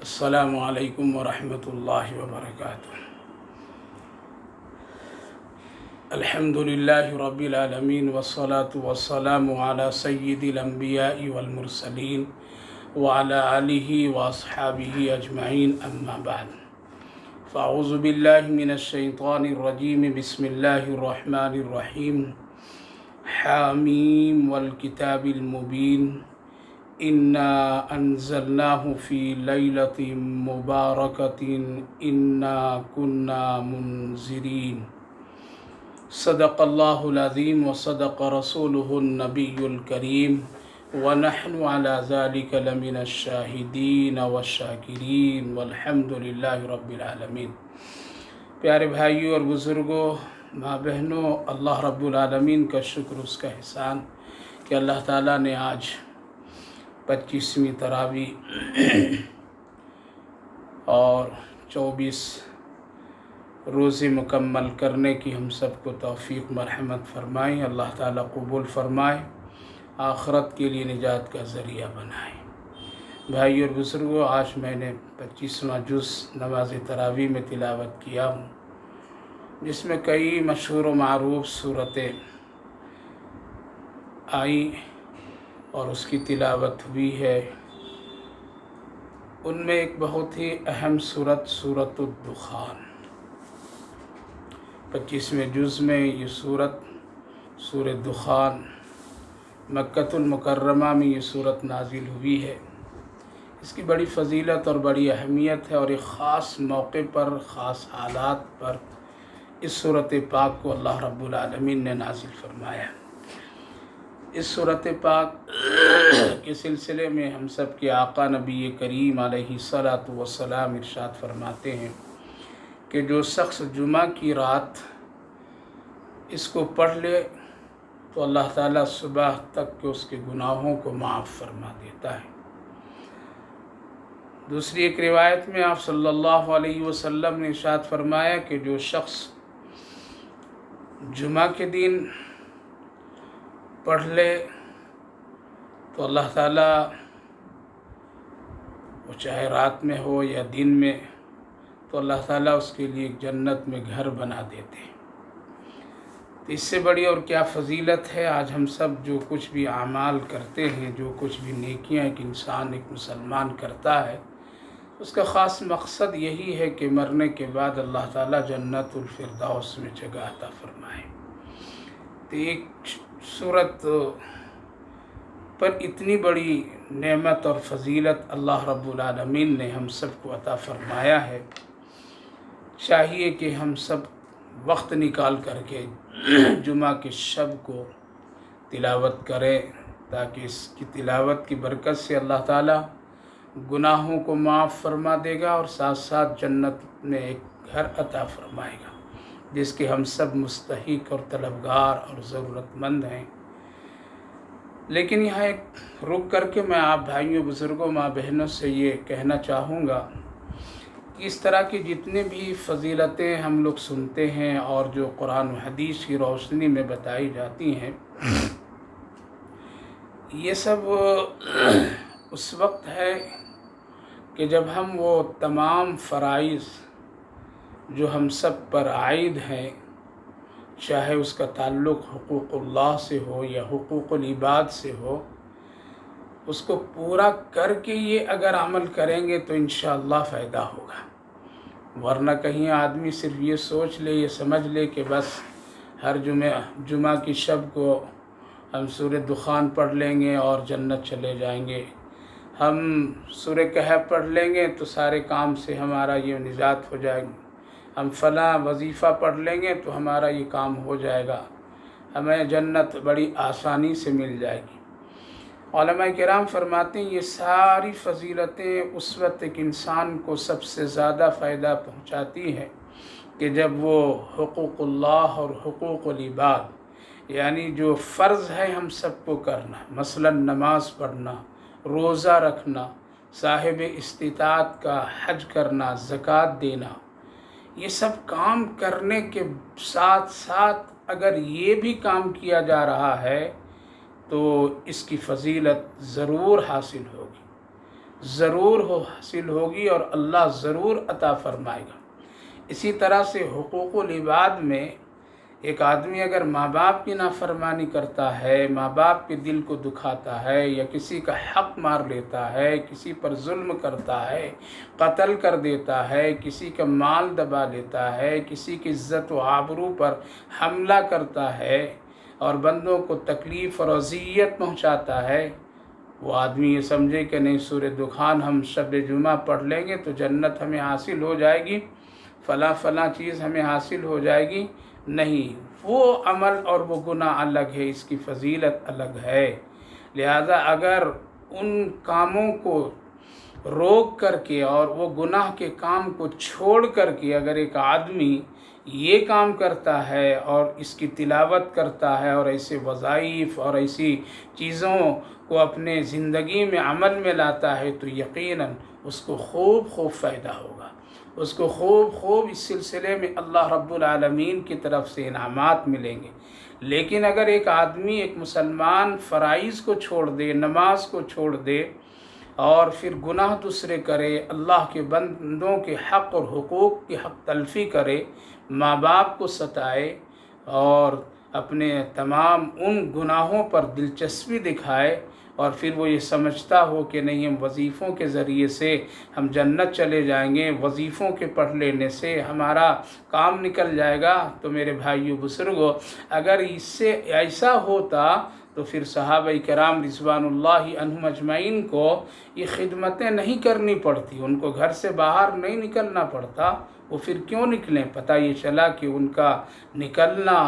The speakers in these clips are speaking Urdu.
السلام علیکم ورحمۃ اللہ وبرکاتہ۔ الحمد للہ رب العالمین والصلاة والسلام علی سید الانبیاء والمرسلین وعلی آلہ واصحابہ اجمعین، اما بعد فاعوذ باللہ من الشیطان الرجیم، بسم اللہ الرحمن الرحیم۔ حامیم والکتاب المبین، انا انزلناہ فی لیلۃ مبارکۃ انا کنا منذرین۔ صدق اللہ العظیم وصدق رسولہ النبی الکریم، ونحن علی ذلک لمن الشاہدین والشاکرین، والحمد للہ رب العالمین۔ پیارے بھائیوں اور بزرگوں، ماں بہنوں، اللہ رب العالمین کا شکر، اس کا احسان کہ اللہ تعالیٰ نے آج 25ویں تراویح اور 24 روزے مکمل کرنے کی ہم سب کو توفیق مرحمت فرمائے۔ اللہ تعالیٰ قبول فرمائے، آخرت کے لیے نجات کا ذریعہ بنائے۔ بھائی اور بزرگوں، آج میں نے 25واں جز نماز تراویح میں تلاوت کیا ہوں، جس میں کئی مشہور و معروف صورتیں آئیں اور اس کی تلاوت ہوئی ہے۔ ان میں ایک بہت ہی اہم صورت سورۃ الدخان، 25ویں جز میں یہ سورۃ دخان، مکۃ المکرمہ میں یہ صورت نازل ہوئی ہے۔ اس کی بڑی فضیلت اور بڑی اہمیت ہے، اور ایک خاص موقع پر، خاص حالات پر اس صورت پاک کو اللہ رب العالمین نے نازل فرمایا۔ اس صورت پاک کے سلسلے میں ہم سب کے آقا نبی کریم علیہ الصلاۃ والسلام ارشاد فرماتے ہیں کہ جو شخص جمعہ کی رات اس کو پڑھ لے تو اللہ تعالیٰ صبح تک کے اس کے گناہوں کو معاف فرما دیتا ہے۔ دوسری ایک روایت میں آپ صلی اللہ علیہ وسلم نے ارشاد فرمایا کہ جو شخص جمعہ کے دن پڑھ لے تو اللہ تعالیٰ، وہ چاہے رات میں ہو یا دن میں، تو اللہ تعالیٰ اس کے لیے جنت میں گھر بنا دیتے ہیں۔ تو اس سے بڑی اور کیا فضیلت ہے۔ آج ہم سب جو کچھ بھی اعمال کرتے ہیں، جو کچھ بھی نیکیاں ایک انسان، ایک مسلمان کرتا ہے، اس کا خاص مقصد یہی ہے کہ مرنے کے بعد اللہ تعالیٰ جنت الفردوس میں جگہ عطا فرمائے۔ تو ایک صورت پر اتنی بڑی نعمت اور فضیلت اللہ رب العالمین نے ہم سب کو عطا فرمایا ہے، چاہیے کہ ہم سب وقت نکال کر کے جمعہ کے شب کو تلاوت کریں، تاکہ اس کی تلاوت کی برکت سے اللہ تعالیٰ گناہوں کو معاف فرما دے گا، اور ساتھ ساتھ جنت میں ایک گھر عطا فرمائے گا، جس کے ہم سب مستحق اور طلبگار اور ضرورت مند ہیں۔ لیکن یہاں ایک رک کر کے میں آپ بھائیوں، بزرگوں، ماں بہنوں سے یہ کہنا چاہوں گا کہ اس طرح کی جتنے بھی فضیلتیں ہم لوگ سنتے ہیں اور جو قرآن و حدیث کی روشنی میں بتائی جاتی ہیں، یہ سب اس وقت ہے کہ جب ہم وہ تمام فرائض جو ہم سب پر عائد ہیں، چاہے اس کا تعلق حقوق اللہ سے ہو یا حقوق العباد سے ہو، اس کو پورا کر کے یہ اگر عمل کریں گے تو انشاءاللہ فائدہ ہوگا۔ ورنہ کہیں آدمی صرف یہ سوچ لے، یہ سمجھ لے کہ بس ہر جمعہ کی شب کو ہم سورۃ دخان پڑھ لیں گے اور جنت چلے جائیں گے، ہم سورۃ کہف پڑھ لیں گے تو سارے کام سے ہمارا یہ نجات ہو جائے گی، ہم فلاں وظیفہ پڑھ لیں گے تو ہمارا یہ کام ہو جائے گا، ہمیں جنت بڑی آسانی سے مل جائے گی۔ علماء کرام فرماتے ہیں یہ ساری فضیلتیں اس وقت ایک انسان کو سب سے زیادہ فائدہ پہنچاتی ہیں کہ جب وہ حقوق اللہ اور حقوق العباد، یعنی جو فرض ہے ہم سب کو کرنا، مثلا نماز پڑھنا، روزہ رکھنا، صاحب استطاعت کا حج کرنا، زکوٰۃ دینا، یہ سب کام کرنے کے ساتھ ساتھ اگر یہ بھی کام کیا جا رہا ہے تو اس کی فضیلت ضرور حاصل ہوگی۔ ضرور حاصل ہوگی اور اللہ ضرور عطا فرمائے گا۔ اسی طرح سے حقوق العباد میں ایک آدمی اگر ماں باپ کی نافرمانی کرتا ہے، ماں باپ کے دل کو دکھاتا ہے، یا کسی کا حق مار لیتا ہے، کسی پر ظلم کرتا ہے، قتل کر دیتا ہے، کسی کا مال دبا لیتا ہے، کسی کی عزت و آبرو پر حملہ کرتا ہے اور بندوں کو تکلیف اور اذیت پہنچاتا ہے، وہ آدمی یہ سمجھے کہ نہیں سورہ دخان ہم شب جمعہ پڑھ لیں گے تو جنت ہمیں حاصل ہو جائے گی، فلاں فلاں چیز ہمیں حاصل ہو جائے گی۔ نہیں، وہ عمل اور وہ گناہ الگ ہے، اس کی فضیلت الگ ہے۔ لہذا اگر ان کاموں کو روک کر کے اور وہ گناہ کے کام کو چھوڑ کر کے اگر ایک آدمی یہ کام کرتا ہے اور اس کی تلاوت کرتا ہے اور ایسے وظائف اور ایسی چیزوں کو اپنے زندگی میں عمل میں لاتا ہے تو یقیناً اس کو خوب فائدہ ہوگا، اس کو خوب اس سلسلے میں اللہ رب العالمین کی طرف سے انعامات ملیں گے۔ لیکن اگر ایک آدمی، ایک مسلمان فرائض کو چھوڑ دے، نماز کو چھوڑ دے اور پھر گناہ دوسرے کرے، اللہ کے بندوں کے حق اور حقوق کی حق تلفی کرے، ماں باپ کو ستائے اور اپنے تمام ان گناہوں پر دلچسپی دکھائے، اور پھر وہ یہ سمجھتا ہو کہ نہیں ہم وظیفوں کے ذریعے سے ہم جنت چلے جائیں گے، وظیفوں کے پڑھ لینے سے ہمارا کام نکل جائے گا، تو میرے بھائیو بزرگو، اگر اس سے ایسا ہوتا تو پھر صحابہ کرام رضوان اللہ عنہم اجمعین کو یہ خدمتیں نہیں کرنی پڑتی، ان کو گھر سے باہر نہیں نکلنا پڑتا۔ وہ پھر کیوں نکلیں؟ پتہ یہ چلا کہ ان کا نکلنا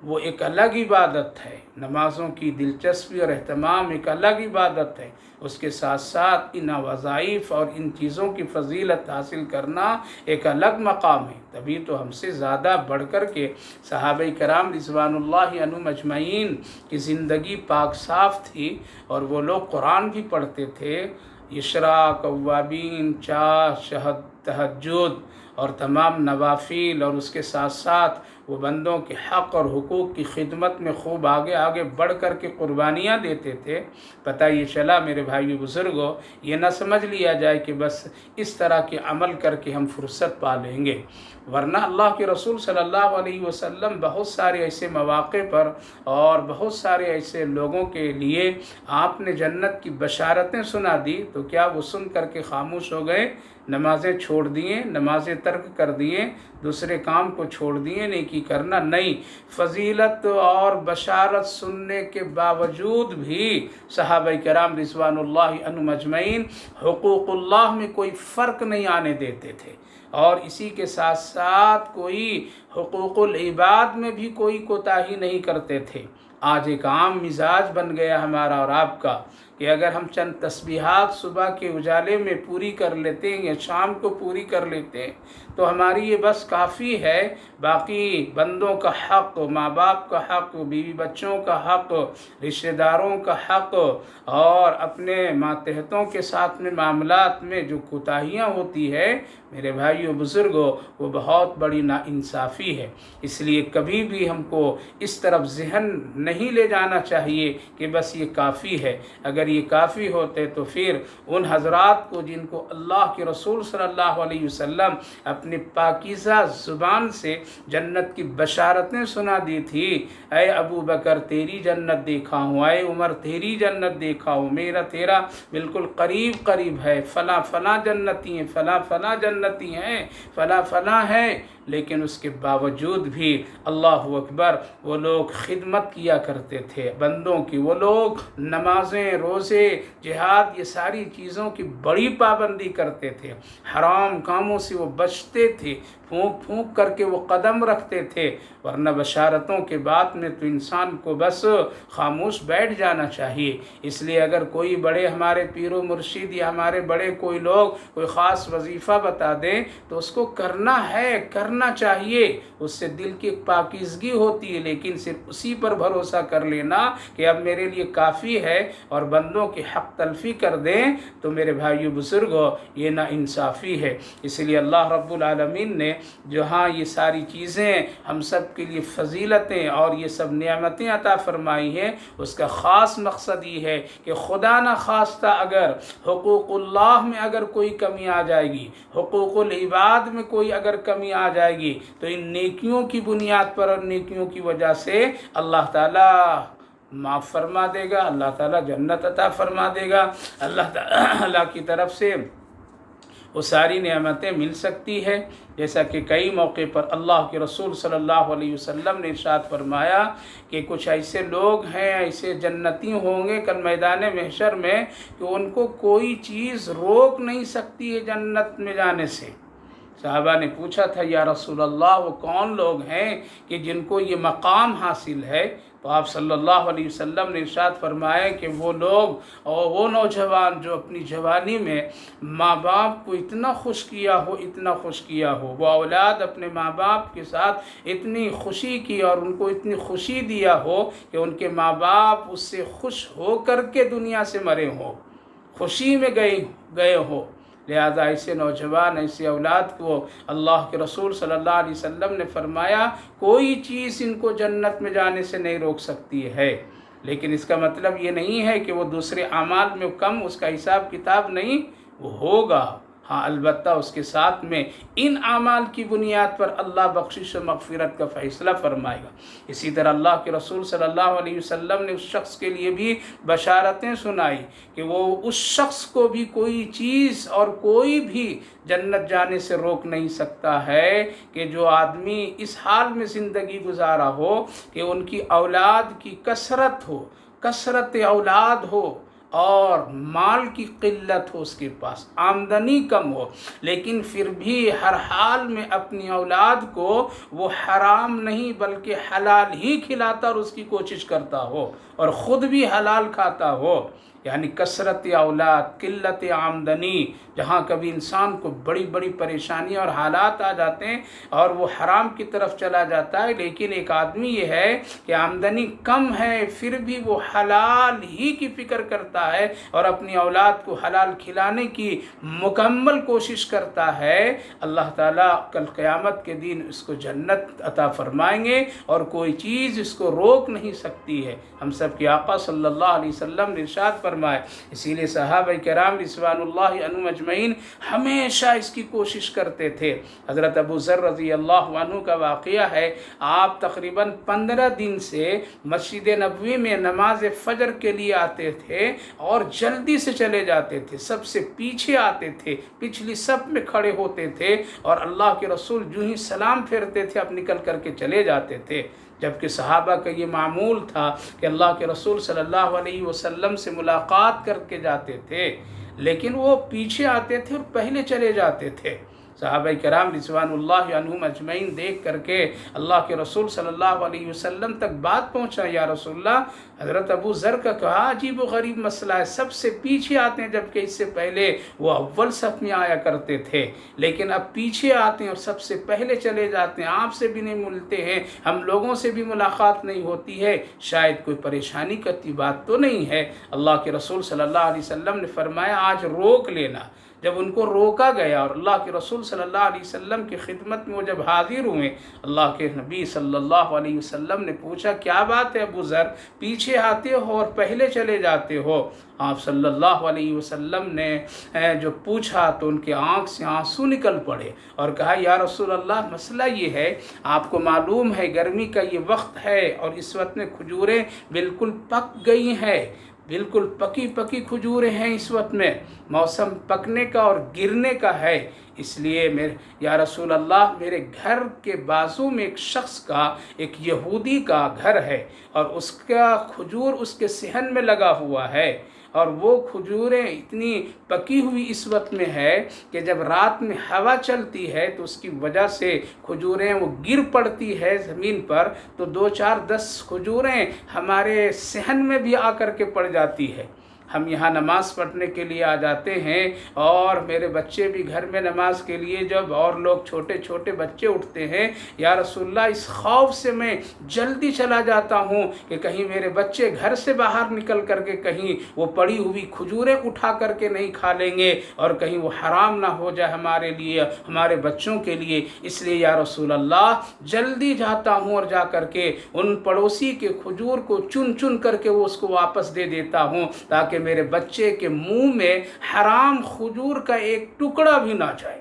وہ ایک الگ عبادت ہے، نمازوں کی دلچسپی اور اہتمام ایک الگ عبادت ہے، اس کے ساتھ ساتھ ان وظائف اور ان چیزوں کی فضیلت حاصل کرنا ایک الگ مقام ہے۔ تبھی تو ہم سے زیادہ بڑھ کر کے صحابہ کرام رضوان اللہ عنہم اجمعین کی زندگی پاک صاف تھی، اور وہ لوگ قرآن بھی پڑھتے تھے، اشراق، اوابین، چاش، شہد، تہجد اور تمام نوافل، اور اس کے ساتھ ساتھ وہ بندوں کے حق اور حقوق کی خدمت میں خوب آگے بڑھ کر کے قربانیاں دیتے تھے۔ پتہ یہ چلا میرے بھائی بزرگوں، یہ نہ سمجھ لیا جائے کہ بس اس طرح کے عمل کر کے ہم فرصت پا لیں گے، ورنہ اللہ کے رسول صلی اللہ علیہ وسلم بہت سارے ایسے مواقع پر اور بہت سارے ایسے لوگوں کے لیے آپ نے جنت کی بشارتیں سنا دی، تو کیا وہ سن کر کے خاموش ہو گئے؟ نمازیں چھوڑ دیے، نمازیں ترک کر دیے، دوسرے کام کو چھوڑ دیے، نیکی کرنا نہیں۔ فضیلت اور بشارت سننے کے باوجود بھی صحابہ کرام رضوان اللہ عنہم اجمعین حقوق اللہ میں کوئی فرق نہیں آنے دیتے تھے، اور اسی کے ساتھ ساتھ کوئی حقوق العباد میں بھی کوئی کوتاہی نہیں کرتے تھے۔ آج ایک عام مزاج بن گیا ہمارا اور آپ کا کہ اگر ہم چند تسبیحات صبح کے اجالے میں پوری کر لیتے ہیں یا شام کو پوری کر لیتے ہیں تو ہماری یہ بس کافی ہے، باقی بندوں کا حق، ماں باپ کا حق، بیوی بچوں کا حق، رشتہ داروں کا حق، اور اپنے ماتحتوں کے ساتھ میں معاملات میں جو کوتاہیاں ہوتی ہے میرے بھائیو بزرگوں، وہ بہت بڑی ناانصافی ہے۔ اس لیے کبھی بھی ہم کو اس طرف ذہن نہیں لے جانا چاہیے کہ بس یہ کافی ہے۔ اگر یہ کافی ہوتے تو پھر ان حضرات کو جن کو اللہ کے رسول صلی اللہ علیہ وسلم اپنی پاکیزہ زبان سے جنت کی بشارتیں سنا دی تھی، اے ابو بکر تیری جنت دیکھا ہوں، اے عمر تیری جنت دیکھا ہوں، میرا تیرا بالکل قریب ہے، فلاں جنتی ہیں، فلاں جنتی ہیں، فلاں ہیں، لیکن اس کے باوجود بھی اللہ اکبر وہ لوگ خدمت کیا کرتے تھے بندوں کی، وہ لوگ نمازیں، روزے، جہاد، یہ ساری چیزوں کی بڑی پابندی کرتے تھے، حرام کاموں سے وہ بچتے تھے، پھونک کر کے وہ قدم رکھتے تھے، ورنہ بشارتوں کے بعد میں تو انسان کو بس خاموش بیٹھ جانا چاہیے۔ اس لیے اگر کوئی بڑے ہمارے پیر و مرشد یا ہمارے بڑے کوئی لوگ کوئی خاص وظیفہ بتا دیں تو اس کو کرنا ہے، کرنا چاہیے، اس سے دل کی ایک پاکیزگی ہوتی ہے، لیکن صرف اسی پر بھروسہ کر لینا کہ اب میرے لیے کافی ہے اور بندوں کی حق تلفی کر دیں تو میرے بھائیو بزرگوں یہ نا انصافی ہے۔ اس لیے اللہ رب العالمین نے جہاں یہ ساری چیزیں ہم سب کے لیے فضیلتیں اور یہ سب نعمتیں عطا فرمائی ہیں، اس کا خاص مقصد یہ ہے کہ خدا نہ خواستہ اگر حقوق اللہ میں اگر کوئی کمی آ جائے گی، حقوق العباد میں کوئی اگر کمی آ جائے گی، تو ان نیکیوں کی بنیاد پر اور نیکیوں کی وجہ سے اللہ تعالیٰ معاف فرما دے گا، اللہ تعالیٰ جنت عطا فرما دے گا، اللہ تعالیٰ کی طرف سے وہ ساری نعمتیں مل سکتی ہے۔ جیسا کہ کئی موقع پر اللہ کے رسول صلی اللہ علیہ وسلم نے ارشاد فرمایا کہ کچھ ایسے لوگ ہیں، ایسے جنتی ہوں گے کل میدان محشر میں کہ ان کو کوئی چیز روک نہیں سکتی ہے جنت میں جانے سے۔ صحابہ نے پوچھا تھا یا رسول اللہ وہ کون لوگ ہیں کہ جن کو یہ مقام حاصل ہے؟ تو آپ صلی اللہ علیہ وسلم نے ارشاد فرمایا کہ وہ لوگ اور وہ نوجوان جو اپنی جوانی میں ماں باپ کو اتنا خوش کیا ہو، وہ اولاد اپنے ماں باپ کے ساتھ اتنی خوشی کی اور ان کو اتنی خوشی دیا ہو کہ ان کے ماں باپ اس سے خوش ہو کر کے دنیا سے مرے ہوں، خوشی میں گئے ہو۔ لہذا ایسے نوجوان، ایسے اولاد کو اللہ کے رسول صلی اللہ علیہ وسلم نے فرمایا کوئی چیز ان کو جنت میں جانے سے نہیں روک سکتی ہے۔ لیکن اس کا مطلب یہ نہیں ہے کہ وہ دوسرے اعمال میں کم، اس کا حساب کتاب نہیں وہ ہوگا، ہاں البتہ اس کے ساتھ میں ان اعمال کی بنیاد پر اللہ بخشش و مغفرت کا فیصلہ فرمائے گا۔ اسی طرح اللہ کے رسول صلی اللہ علیہ وسلم نے اس شخص کے لیے بھی بشارتیں سنائی کہ وہ اس شخص کو بھی کوئی چیز اور کوئی بھی جنت جانے سے روک نہیں سکتا ہے کہ جو آدمی اس حال میں زندگی گزارا ہو کہ ان کی اولاد کی کثرت اولاد ہو اور مال کی قلت ہو، اس کے پاس آمدنی کم ہو، لیکن پھر بھی ہر حال میں اپنی اولاد کو وہ حرام نہیں بلکہ حلال ہی کھلاتا اور اس کی کوشش کرتا ہو اور خود بھی حلال کھاتا ہو۔ یعنی کثرت اولاد، قلت آمدنی، جہاں کبھی انسان کو بڑی بڑی پریشانی اور حالات آ جاتے ہیں اور وہ حرام کی طرف چلا جاتا ہے، لیکن ایک آدمی یہ ہے کہ آمدنی کم ہے پھر بھی وہ حلال ہی کی فکر کرتا ہے اور اپنی اولاد کو حلال کھلانے کی مکمل کوشش کرتا ہے، اللہ تعالیٰ کل قیامت کے دن اس کو جنت عطا فرمائیں گے اور کوئی چیز اس کو روک نہیں سکتی ہے۔ ہم سب کے آقا صلی اللہ علیہ وسلم نے ارشاد فرمائے، اسی لیے صحابہ کرام رضوان اللہ عنہم اجمعین ہمیشہ اس کی کوشش کرتے تھے۔ حضرت ابو ذر رضی اللہ عنہ کا واقعہ ہے، آپ تقریباً 15 دن سے مسجد نبوی میں نماز فجر کے لیے آتے تھے اور جلدی سے چلے جاتے تھے، سب سے پیچھے آتے تھے، پچھلی صف میں کھڑے ہوتے تھے اور اللہ کے رسول جو ہی سلام پھیرتے تھے اب نکل کر کے چلے جاتے تھے۔ جبکہ صحابہ کا یہ معمول تھا کہ اللہ کے رسول صلی اللہ علیہ وسلم سے ملاقات کر کے جاتے تھے، لیکن وہ پیچھے آتے تھے اور پہلے چلے جاتے تھے۔ صحابہ کرام رضوان اللہ عنہم اجمعین دیکھ کر کے اللہ کے رسول صلی اللہ علیہ وسلم تک بات پہنچا، یا رسول اللہ، حضرت ابو ذر کا کہا عجیب و غریب مسئلہ ہے، سب سے پیچھے آتے ہیں جبکہ اس سے پہلے وہ اول صف میں آیا کرتے تھے، لیکن اب پیچھے آتے ہیں اور سب سے پہلے چلے جاتے ہیں، آپ سے بھی نہیں ملتے ہیں، ہم لوگوں سے بھی ملاقات نہیں ہوتی ہے، شاید کوئی پریشانی کرتی بات تو نہیں ہے۔ اللہ کے رسول صلی اللہ علیہ وسلم نے فرمایا آج روک لینا۔ جب ان کو روکا گیا اور اللہ کے رسول صلی اللہ علیہ وسلم کی خدمت میں وہ جب حاضر ہوئے، اللہ کے نبی صلی اللہ علیہ وسلم نے پوچھا کیا بات ہے ابو ذر، پیچھے آتے ہو اور پہلے چلے جاتے ہو؟ آپ صلی اللہ علیہ وسلم نے جو پوچھا تو ان کے آنکھ سے آنسو نکل پڑے اور کہا یا رسول اللہ مسئلہ یہ ہے، آپ کو معلوم ہے گرمی کا یہ وقت ہے اور اس وقت میں کھجوریں بالکل پک گئی ہیں، بالکل پکی کھجوریں ہیں، اس وقت میں موسم پکنے کا اور گرنے کا ہے، اس لیے یا رسول اللہ میرے گھر کے بازو میں ایک شخص کا، ایک یہودی کا گھر ہے اور اس کا کھجور اس کے صحن میں لگا ہوا ہے اور وہ کھجوریں اتنی پکی ہوئی اس وقت میں ہے کہ جب رات میں ہوا چلتی ہے تو اس کی وجہ سے کھجوریں وہ گر پڑتی ہے زمین پر، تو 2 4 10 کھجوریں ہمارے صحن میں بھی آ کر کے پڑ جاتی ہے، ہم یہاں نماز پڑھنے کے لیے آ جاتے ہیں اور میرے بچے بھی گھر میں نماز کے لیے جب اور لوگ چھوٹے چھوٹے بچے اٹھتے ہیں، یا رسول اللہ اس خوف سے میں جلدی چلا جاتا ہوں کہ کہیں میرے بچے گھر سے باہر نکل کر کے کہیں وہ پڑی ہوئی کھجوریں اٹھا کر کے نہیں کھا لیں گے اور کہیں وہ حرام نہ ہو جائے ہمارے لیے، ہمارے بچوں کے لیے۔ اس لیے یا رسول اللہ جلدی جاتا ہوں اور جا کر کے ان پڑوسی کے کھجور کو چن چن کر کے وہ اس کو واپس دے دیتا ہوں تاکہ میرے بچے کے منہ میں حرام کھجور کا ایک ٹکڑا بھی نہ جائے۔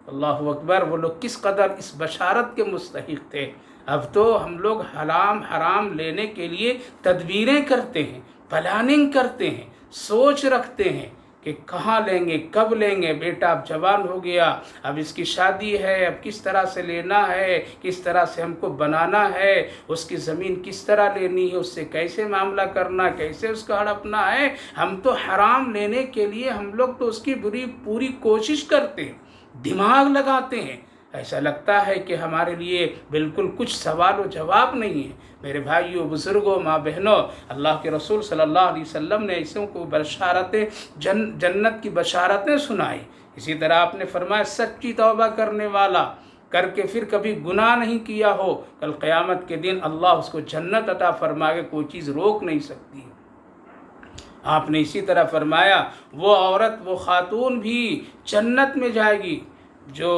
اللہ اکبر! وہ لوگ کس قدر اس بشارت کے مستحق تھے۔ اب تو ہم لوگ حرام لینے کے لیے تدبیریں کرتے ہیں، پلاننگ کرتے ہیں، سوچ رکھتے ہیں کہ کہاں لیں گے، کب لیں گے، بیٹا اب جوان ہو گیا، اب اس کی شادی ہے، اب کس طرح سے لینا ہے، کس طرح سے ہم کو بنانا ہے، اس کی زمین کس طرح لینی ہے، اس سے کیسے معاملہ کرنا، کیسے اس کا ہڑپنا ہے۔ ہم تو حرام لینے کے لیے ہم لوگ تو اس کی پوری کوشش کرتے ہیں، دماغ لگاتے ہیں، ایسا لگتا ہے کہ ہمارے لیے بالکل کچھ سوال و جواب نہیں ہے۔ میرے بھائیوں، بزرگوں، ماں بہنوں، اللہ کے رسول صلی اللہ علیہ وسلم نے ایسوں کو بشارتیں جنت کی بشارتیں سنائی۔ اسی طرح آپ نے فرمایا سچی توبہ کرنے والا کر کے پھر کبھی گناہ نہیں کیا ہو، کل قیامت کے دن اللہ اس کو جنت عطا فرمائے، کوئی چیز روک نہیں سکتی۔ آپ نے اسی طرح فرمایا وہ عورت، وہ خاتون بھی جنت میں جائے گی جو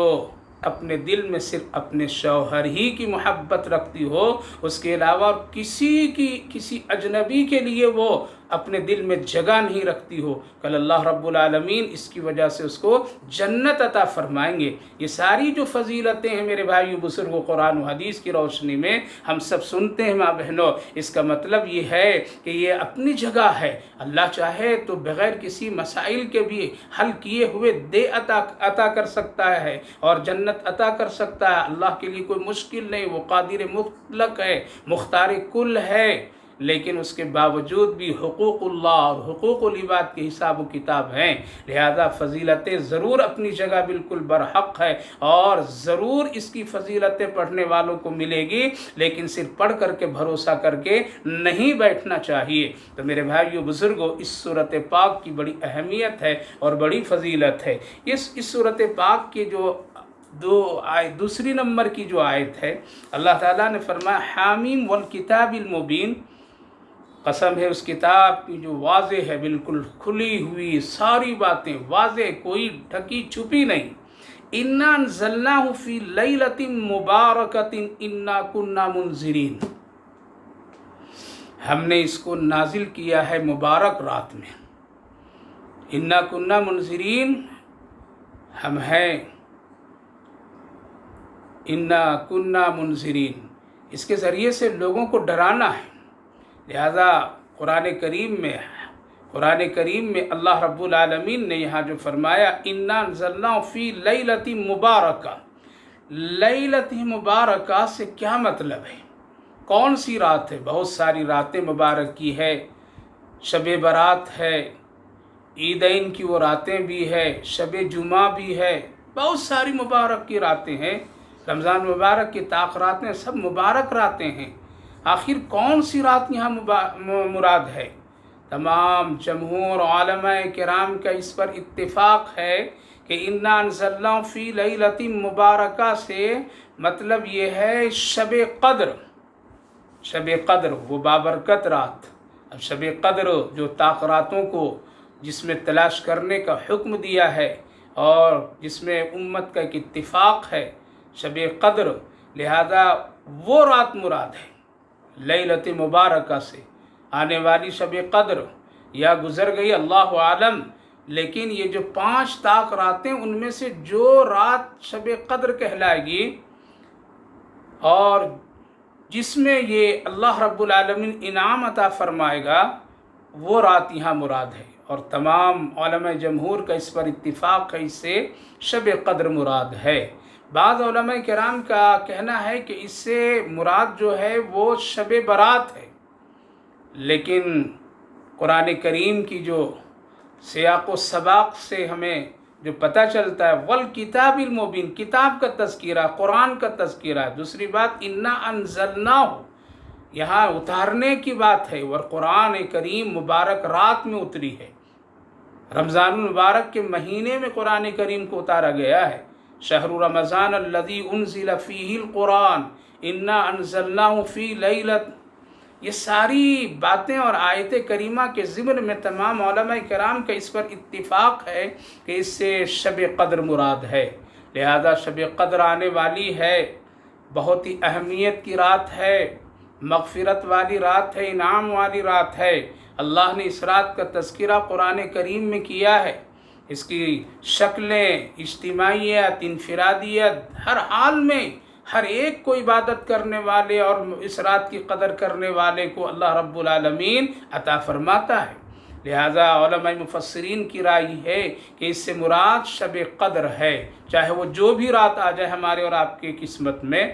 اپنے دل میں صرف اپنے شوہر ہی کی محبت رکھتی ہو، اس کے علاوہ کسی اجنبی کے لیے وہ اپنے دل میں جگہ نہیں رکھتی ہو، کل اللہ رب العالمین اس کی وجہ سے اس کو جنت عطا فرمائیں گے۔ یہ ساری جو فضیلتیں ہیں میرے بھائیو بزرگوں، قرآن و حدیث کی روشنی میں ہم سب سنتے ہیں ماں بہنوں، اس کا مطلب یہ ہے کہ یہ اپنی جگہ ہے۔ اللہ چاہے تو بغیر کسی مسائل کے بھی حل کیے ہوئے عطا کر سکتا ہے اور جنت عطا کر سکتا ہے۔ اللہ کے لیے کوئی مشکل نہیں، وہ قادر مطلق ہے، مختار کل ہے، لیکن اس کے باوجود بھی حقوق اللہ اور حقوق العباد کے حساب و کتاب ہیں، لہذا فضیلتیں ضرور اپنی جگہ بالکل برحق ہے اور ضرور اس کی فضیلتیں پڑھنے والوں کو ملے گی، لیکن صرف پڑھ کر کے بھروسہ کر کے نہیں بیٹھنا چاہیے۔ تو میرے بھائیو بزرگوں، اس سورۃ پاک کی بڑی اہمیت ہے اور بڑی فضیلت ہے۔ اس سورۃ پاک کی جو دوسری نمبر کی جو آیت ہے، اللہ تعالیٰ نے فرمایا حامیم والکتاب المبین، قسم ہے اس کتاب کی جو واضح ہے، بالکل کھلی ہوئی ساری باتیں واضح، کوئی ڈھکی چھپی نہیں۔ انا انزلناہ فی لیلۃ مبارکۃ انا کنا منذرین، ہم نے اس کو نازل کیا ہے مبارک رات میں۔ انا کنا منذرین، ہم ہیں انا کنا منذرین، اس کے ذریعے سے لوگوں کو ڈرانا ہے۔ لہذا قرآن کریم میں اللہ رب العالمین نے یہاں جو فرمایا انا انزلناہ فی لیلۃ مبارکہ، لیلۃ مبارکہ سے کیا مطلب ہے؟ کون سی رات ہے؟ بہت ساری راتیں مبارک کی ہے، شب برات ہے، عیدین کی وہ راتیں بھی ہے، شب جمعہ بھی ہے، بہت ساری مبارک کی راتیں ہیں، رمضان مبارک کی طاق راتیں، سب مبارک راتیں ہیں۔ آخر کون سی رات یہاں مراد ہے؟ تمام جمہور علماء کرام کا اس پر اتفاق ہے کہ انا انزلناہ فی لیلۃ مبارکہ سے مطلب یہ ہے شب قدر۔ شب قدر وہ بابرکت رات، اب شب قدر جو طاق راتوں کو جس میں تلاش کرنے کا حکم دیا ہے اور جس میں امت کا ایک اتفاق ہے، شب قدر، لہذا وہ رات مراد ہے۔ لیلۃ مبارکہ سے آنے والی شب قدر یا گزر گئی اللہ عالم، لیکن یہ جو 5 طاق راتیں ان میں سے جو رات شب قدر کہلائے گی اور جس میں یہ اللہ رب العالمین انعام عطا فرمائے گا، وہ رات یہاں مراد ہے، اور تمام علماء جمہور کا اس پر اتفاق ہے، اس سے شب قدر مراد ہے۔ بعض علماء کرام کا کہنا ہے کہ اس سے مراد جو ہے وہ شب برات ہے، لیکن قرآن کریم کی جو سیاق و سباق سے ہمیں جو پتہ چلتا ہے والکتاب المبین، کتاب کا تذکرہ، قرآن کا تذکرہ۔ دوسری بات انا انزلناہ، یہاں اتارنے کی بات ہے، اور قرآن کریم مبارک رات میں اتری ہے، رمضان المبارک کے مہینے میں قرآن کریم کو اتارا گیا ہے۔ شہر رمضان الذی انزل فیہ القرآن انا انزلناہ فی لیلۃ، یہ ساری باتیں اور آیت کریمہ کے ضمن میں تمام علماء کرام کا اس پر اتفاق ہے کہ اس سے شب قدر مراد ہے۔ لہذا شب قدر آنے والی ہے، بہت ہی اہمیت کی رات ہے، مغفرت والی رات ہے، انعام والی رات ہے۔ اللہ نے اس رات کا تذکرہ قرآن کریم میں کیا ہے، اس کی شکلیں، اجتماعیت، انفرادیت، ہر حال میں ہر ایک کو عبادت کرنے والے اور اس رات کی قدر کرنے والے کو اللہ رب العالمین عطا فرماتا ہے۔ لہذا علماء مفسرین کی رائے ہے کہ اس سے مراد شب قدر ہے، چاہے وہ جو بھی رات آ جائے ہمارے اور آپ کی قسمت میں۔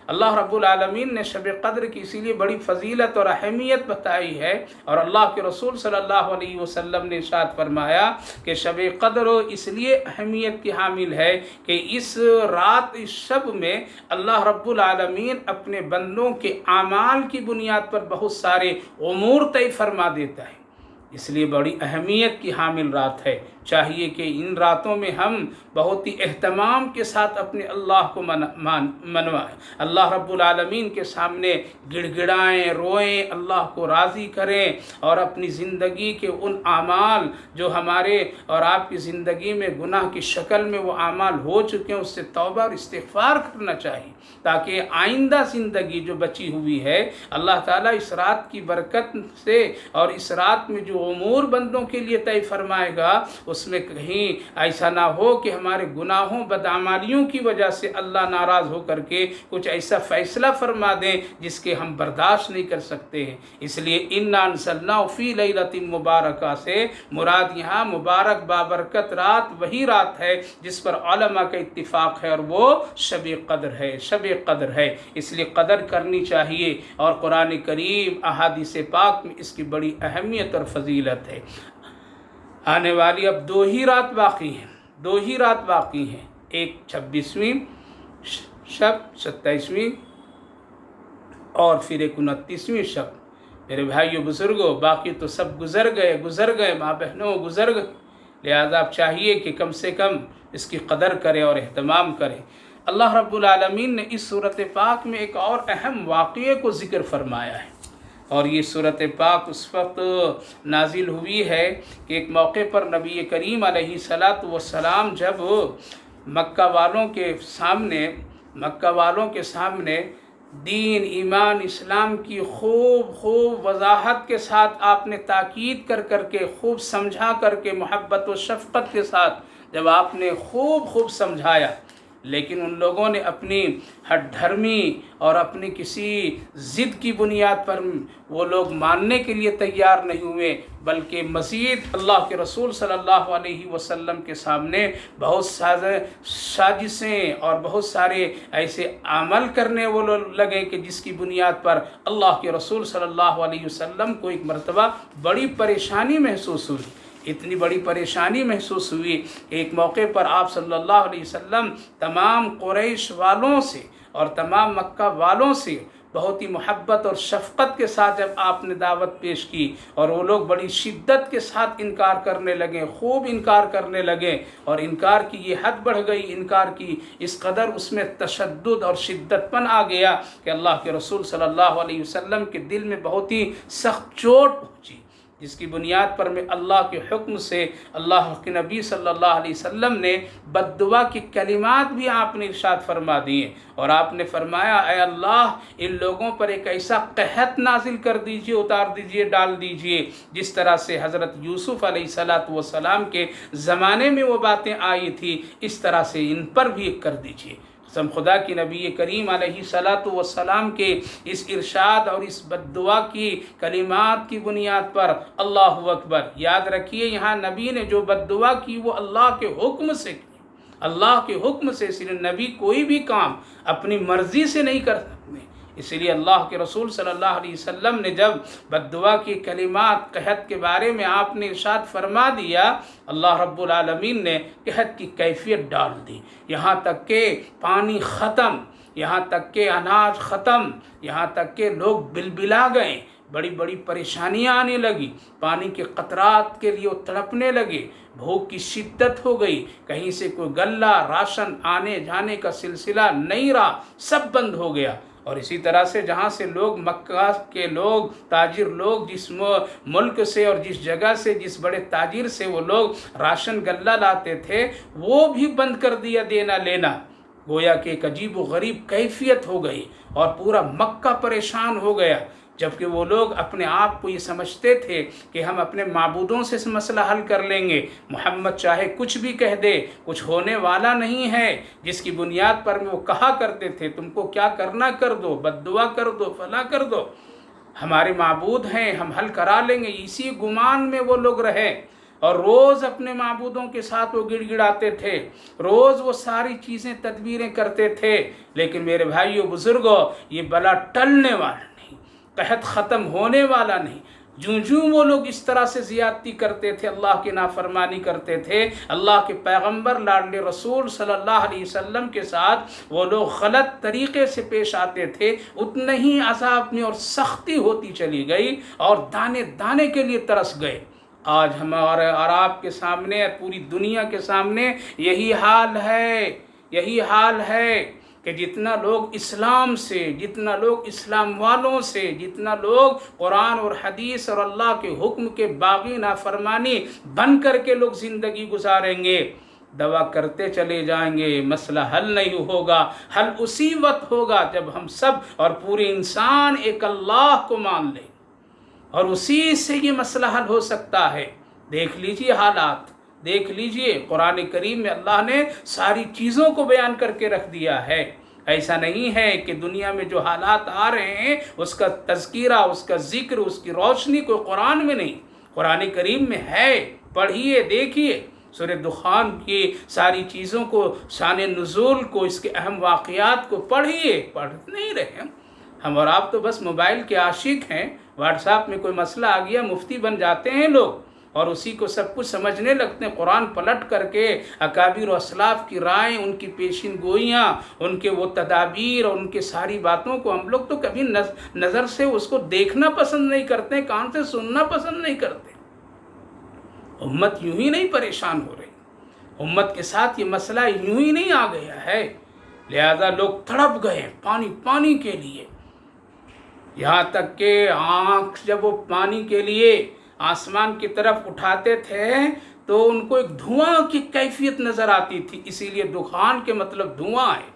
اللہ رب العالمین نے شب قدر کی اسی لیے بڑی فضیلت اور اہمیت بتائی ہے، اور اللہ کے رسول صلی اللہ علیہ وسلم نے ارشاد فرمایا کہ شب قدر اس لیے اہمیت کی حامل ہے کہ اس رات، اس شب میں اللہ رب العالمین اپنے بندوں کے اعمال کی بنیاد پر بہت سارے امور طے فرما دیتا ہے، اس لیے بڑی اہمیت کی حامل رات ہے۔ چاہیے کہ ان راتوں میں ہم بہت ہی اہتمام کے ساتھ اپنے اللہ کو منوائیں، اللہ رب العالمین کے سامنے گڑ گڑائیں، روئیں، اللہ کو راضی کریں، اور اپنی زندگی کے ان اعمال جو ہمارے اور آپ کی زندگی میں گناہ کی شکل میں وہ اعمال ہو چکے ہیں، اس سے توبہ اور استغفار کرنا چاہیے، تاکہ آئندہ زندگی جو بچی ہوئی ہے اللہ تعالیٰ اس رات کی برکت سے اور اس رات میں جو امور بندوں کے لیے طے فرمائے گا اس میں کہیں ایسا نہ ہو کہ ہمارے گناہوں بدعمالیوں کی وجہ سے اللہ ناراض ہو کر کے کچھ ایسا فیصلہ فرما دیں جس کے ہم برداشت نہیں کر سکتے ہیں۔ اس لیے انا انزلناہ فی لیلۃ مبارکہ سے مراد یہاں مبارک بابرکت رات وہی رات ہے جس پر علماء کا اتفاق ہے، اور وہ شب قدر ہے، شب قدر ہے۔ اس لیے قدر کرنی چاہیے، اور قرآن کریم احادیث پاک میں اس کی بڑی اہمیت اور فضیلت ہے۔ آنے والی اب دو ہی رات باقی ہیں، ایک 26ویں شب، 27ویں، اور پھر ایک 29ویں شب۔ میرے بھائیو بزرگوں، باقی تو سب گزر گئے، ماں بہنوں گزر گئے، لہذا اب چاہیے کہ کم سے کم اس کی قدر کریں اور اہتمام کریں۔ اللہ رب العالمین نے اس صورت پاک میں ایک اور اہم واقعے کو ذکر فرمایا ہے، اور یہ صورت پاک اس وقت نازل ہوئی ہے کہ ایک موقع پر نبی کریم علیہ السلام جب مکہ والوں کے سامنے دین، ایمان، اسلام کی خوب وضاحت کے ساتھ آپ نے تاکید کر کے خوب سمجھا کر کے محبت و شفقت کے ساتھ جب آپ نے خوب سمجھایا، لیکن ان لوگوں نے اپنی ہٹ دھرمی اور اپنی کسی ضد کی بنیاد پر وہ لوگ ماننے کے لیے تیار نہیں ہوئے، بلکہ مزید اللہ کے رسول صلی اللہ علیہ وسلم کے سامنے بہت سارے سازشیں اور بہت سارے ایسے عمل کرنے وہ لگے کہ جس کی بنیاد پر اللہ کے رسول صلی اللہ علیہ وسلم کو ایک مرتبہ بڑی پریشانی محسوس ہوئی، اتنی بڑی پریشانی محسوس ہوئی کہ ایک موقع پر آپ صلی اللہ علیہ وسلم تمام قریش والوں سے اور تمام مکہ والوں سے بہت ہی محبت اور شفقت کے ساتھ جب آپ نے دعوت پیش کی، اور وہ لوگ بڑی شدت کے ساتھ انکار کرنے لگے، خوب انکار کرنے لگے، اور انکار کی یہ حد بڑھ گئی، انکار کی اس قدر اس میں تشدد اور شدت پن آ گیا کہ اللہ کے رسول صلی اللہ علیہ وسلم کے دل میں بہت ہی سخت چوٹ پہنچی، جس کی بنیاد پر میں اللہ کے حکم سے اللہ کے نبی صلی اللہ علیہ وسلم نے بد دعا کی کلمات بھی آپ نے ارشاد فرما دیے، اور آپ نے فرمایا اے اللہ ان لوگوں پر ایک ایسا قحط نازل کر دیجئے، اتار دیجئے، ڈال دیجئے، جس طرح سے حضرت یوسف علیہ السلام کے زمانے میں وہ باتیں آئی تھی، اس طرح سے ان پر بھی کر دیجئے۔ قسم خدا کی نبی کریم علیہ السلام کے اس ارشاد اور اس بد دعا کی کلمات کی بنیاد پر اللہ اکبر، یاد رکھیے یہاں نبی نے جو بد دعا کی وہ اللہ کے حکم سے کی، اللہ کے حکم سے، اس لیے نبی کوئی بھی کام اپنی مرضی سے نہیں کر سکتے، اس لیے اللہ کے رسول صلی اللہ علیہ وسلم نے جب بد دعا کی کلمات قحط کے بارے میں آپ نے ارشاد فرما دیا، اللہ رب العالمین نے قحط کی کیفیت ڈال دی، یہاں تک کہ پانی ختم، یہاں تک کہ اناج ختم، یہاں تک کہ لوگ بلبلا گئے، بڑی بڑی پریشانیاں آنے لگی، پانی کے قطرات کے لیے وہ تڑپنے لگے، بھوک کی شدت ہو گئی، کہیں سے کوئی غلہ راشن آنے جانے کا سلسلہ نہیں رہا، سب بند ہو گیا۔ اور اسی طرح سے جہاں سے لوگ، مکہ کے لوگ، تاجر لوگ، جس ملک سے اور جس جگہ سے، جس بڑے تاجر سے وہ لوگ راشن غلہ لاتے تھے، وہ بھی بند کر دیا دینا لینا، گویا کہ ایک عجیب و غریب کیفیت ہو گئی اور پورا مکہ پریشان ہو گیا، جبکہ وہ لوگ اپنے آپ کو یہ سمجھتے تھے کہ ہم اپنے معبودوں سے اس مسئلہ حل کر لیں گے، محمد چاہے کچھ بھی کہہ دے، کچھ ہونے والا نہیں ہے، جس کی بنیاد پر وہ کہا کرتے تھے تم کو کیا کرنا کر دو، بد دعا کر دو، فلاں کر دو، ہمارے معبود ہیں، ہم حل کرا لیں گے، اسی گمان میں وہ لوگ رہے، اور روز اپنے معبودوں کے ساتھ وہ گڑ گڑاتے تھے، روز وہ ساری چیزیں تدبیریں کرتے تھے، لیکن میرے بھائیو بزرگوں، یہ بلا ٹلنے والا نہیں، قحط ختم ہونے والا نہیں۔ جوں وہ لوگ اس طرح سے زیادتی کرتے تھے، اللہ کی نافرمانی کرتے تھے، اللہ کے پیغمبر لاڈلے رسول صلی اللہ علیہ وسلم کے ساتھ وہ لوگ غلط طریقے سے پیش آتے تھے، اتنا ہی عذاب میں اور سختی ہوتی چلی گئی اور دانے دانے کے لیے ترس گئے۔ آج ہمارے اور آپ کے سامنے، پوری دنیا کے سامنے یہی حال ہے، یہی حال ہے کہ جتنا لوگ اسلام سے، جتنا لوگ اسلام والوں سے، جتنا لوگ قرآن اور حدیث اور اللہ کے حکم کے باغی نافرمانی بن کر کے لوگ زندگی گزاریں گے، دعا کرتے چلے جائیں گے، مسئلہ حل نہیں ہوگا۔ حل اسی وقت ہوگا جب ہم سب اور پورے انسان ایک اللہ کو مان لیں، اور اسی سے یہ مسئلہ حل ہو سکتا ہے۔ دیکھ لیجئے حالات، دیکھ لیجئے قرآن کریم میں اللہ نے ساری چیزوں کو بیان کر کے رکھ دیا ہے۔ ایسا نہیں ہے کہ دنیا میں جو حالات آ رہے ہیں اس کا تذکرہ، اس کا ذکر، اس کی روشنی کوئی قرآن میں نہیں، قرآن کریم میں ہے، پڑھیے، دیکھیے۔ سورہ دخان کی ساری چیزوں کو، شان نزول کو، اس کے اہم واقعات کو پڑھیے، پڑھ نہیں رہے ہم اور آپ تو بس موبائل کے عاشق ہیں، واٹس ایپ میں کوئی مسئلہ آ گیا مفتی بن جاتے ہیں لوگ، اور اسی کو سب کچھ سمجھنے لگتے ہیں، قرآن پلٹ کر کے اکابر و اسلاف کی رائیں، ان کی پیشین گوئیاں، ان کے وہ تدابیر اور ان کے ساری باتوں کو ہم لوگ تو کبھی نظر سے اس کو دیکھنا پسند نہیں کرتے، کان سے سننا پسند نہیں کرتے۔ امت یوں ہی نہیں پریشان ہو رہی، امت کے ساتھ یہ مسئلہ یوں ہی نہیں آ گیا ہے، لہذا لوگ تڑپ گئے پانی کے لیے، یہاں تک کہ آنکھ جب وہ پانی کے لیے آسمان کی طرف اٹھاتے تھے تو ان کو ایک دھواں کی کیفیت نظر آتی تھی، اسی لیے دخان کے مطلب دھواں ہے۔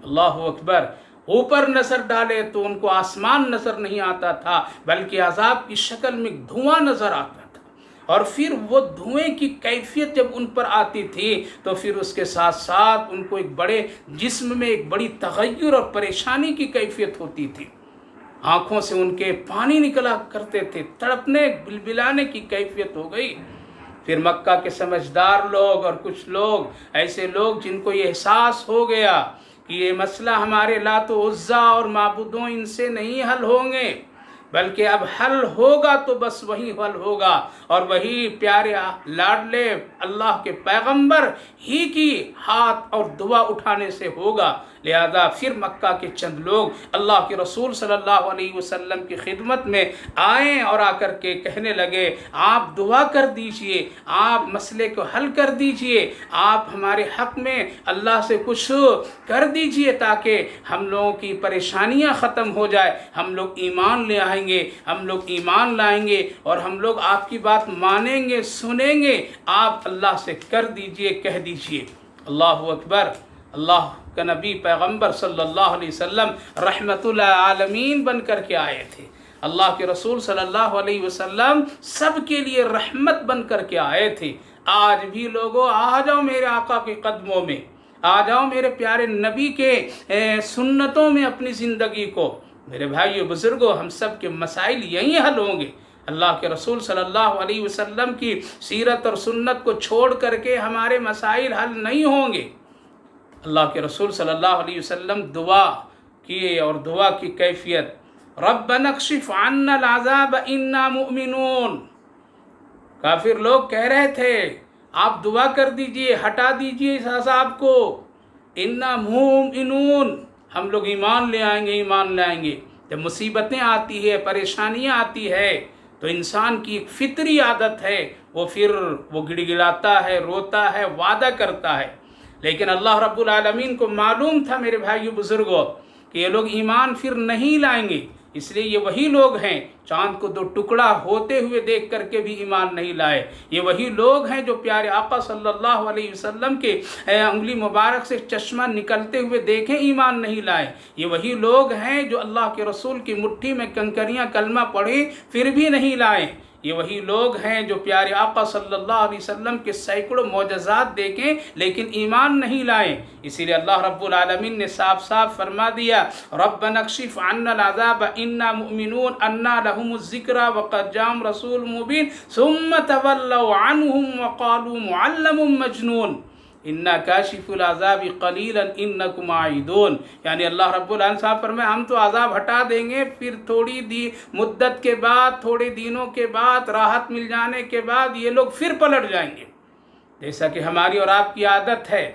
اللہ اکبر، اوپر نظر ڈالے تو ان کو آسمان نظر نہیں آتا تھا بلکہ عذاب کی شکل میں دھواں نظر آتا تھا، اور پھر وہ دھوئیں کی کیفیت جب ان پر آتی تھی تو پھر اس کے ساتھ ساتھ ان کو ایک بڑے جسم میں ایک بڑی تغیر اور پریشانی کی کیفیت ہوتی تھی، آنکھوں سے ان کے پانی نکلا کرتے تھے، تڑپنے بلبلانے کی کیفیت ہو گئی۔ پھر مکہ کے سمجھدار لوگ اور کچھ لوگ ایسے لوگ جن کو یہ احساس ہو گیا کہ یہ مسئلہ ہمارے لات و عزا اور معبودوں ان سے نہیں حل ہوں گے، بلکہ اب حل ہوگا تو بس وہی حل ہوگا، اور وہی پیارے لاڈلے اللہ کے پیغمبر ہی کی ہاتھ اور دعا اٹھانے سے ہوگا۔ لہذا پھر مکہ کے چند لوگ اللہ کے رسول صلی اللہ علیہ وسلم کی خدمت میں آئیں اور آ کر کے کہنے لگے آپ دعا کر دیجئے، آپ مسئلے کو حل کر دیجئے، آپ ہمارے حق میں اللہ سے کچھ کر دیجئے تاکہ ہم لوگوں کی پریشانیاں ختم ہو جائے، ہم لوگ ایمان لے آئیں گے، ہم لوگ ایمان لائیں گے اور ہم لوگ آپ کی بات مانیں گے، سنیں گے، آپ اللہ سے کر دیجئے، کہہ دیجئے۔ اللہ اکبر، اللہ کا نبی پیغمبر صلی اللہ علیہ وسلم رحمت العالمین بن کر کے آئے تھے، اللہ کے رسول صلی اللہ علیہ وسلم سب کے لیے رحمت بن کر کے آئے تھے۔ آج بھی لوگوں آ جاؤ میرے آقا کے قدموں میں، آ جاؤ میرے پیارے نبی کے سنتوں میں اپنی زندگی کو۔ میرے بھائیو بزرگوں، ہم سب کے مسائل یہیں حل ہوں گے، اللہ کے رسول صلی اللہ علیہ وسلم کی سیرت اور سنت کو چھوڑ کر کے ہمارے مسائل حل نہیں ہوں گے۔ اللہ کے رسول صلی اللہ علیہ وسلم دعا کیے، اور دعا کی کیفیت ربنا اکشف عنا العذاب انا مؤمنون۔ کافر لوگ کہہ رہے تھے آپ دعا کر دیجئے، ہٹا دیجئے اس عذاب کو، انا مؤمنون، ہم لوگ ایمان لے آئیں گے، ایمان لے آئیں گے۔ جب مصیبتیں آتی ہے، پریشانیاں آتی ہے، تو انسان کی ایک فطری عادت ہے، وہ گڑ گڑاتا ہے، روتا ہے، وعدہ کرتا ہے۔ لیکن اللہ رب العالمین کو معلوم تھا میرے بھائیو بزرگوں کہ یہ لوگ ایمان پھر نہیں لائیں گے، اس لیے یہ وہی لوگ ہیں چاند کو 2 ٹکڑا ہوتے ہوئے دیکھ کر کے بھی ایمان نہیں لائے۔ یہ وہی لوگ ہیں جو پیارے آقا صلی اللہ علیہ وسلم کے انگلی مبارک سے چشمہ نکلتے ہوئے دیکھیں ایمان نہیں لائے۔ یہ وہی لوگ ہیں جو اللہ کے رسول کی مٹھی میں کنکریاں کلمہ پڑھی پھر بھی نہیں لائے۔ یہ وہی لوگ ہیں جو پیارے آقا صلی اللہ علیہ وسلم کے سینکڑوں معجزات دیکھیں لیکن ایمان نہیں لائے۔ اسی لیے اللہ رب العالمین نے صاف صاف فرما دیا، ربنا اکشف عنا العذاب انا مؤمنون انا لهم الذکری وقد جاءہم رسول مبین ثم تولوا عنہم وقالوا معلم مجنون انا کاشف العذاب قلیلا انکم عائدون۔ یعنی اللہ رب العالمین صاحب فرمائے ہم تو عذاب ہٹا دیں گے، پھر تھوڑی مدت کے بعد، تھوڑے دنوں کے بعد، راحت مل جانے کے بعد یہ لوگ پھر پلٹ جائیں گے۔ جیسا کہ ہماری اور آپ کی عادت ہے،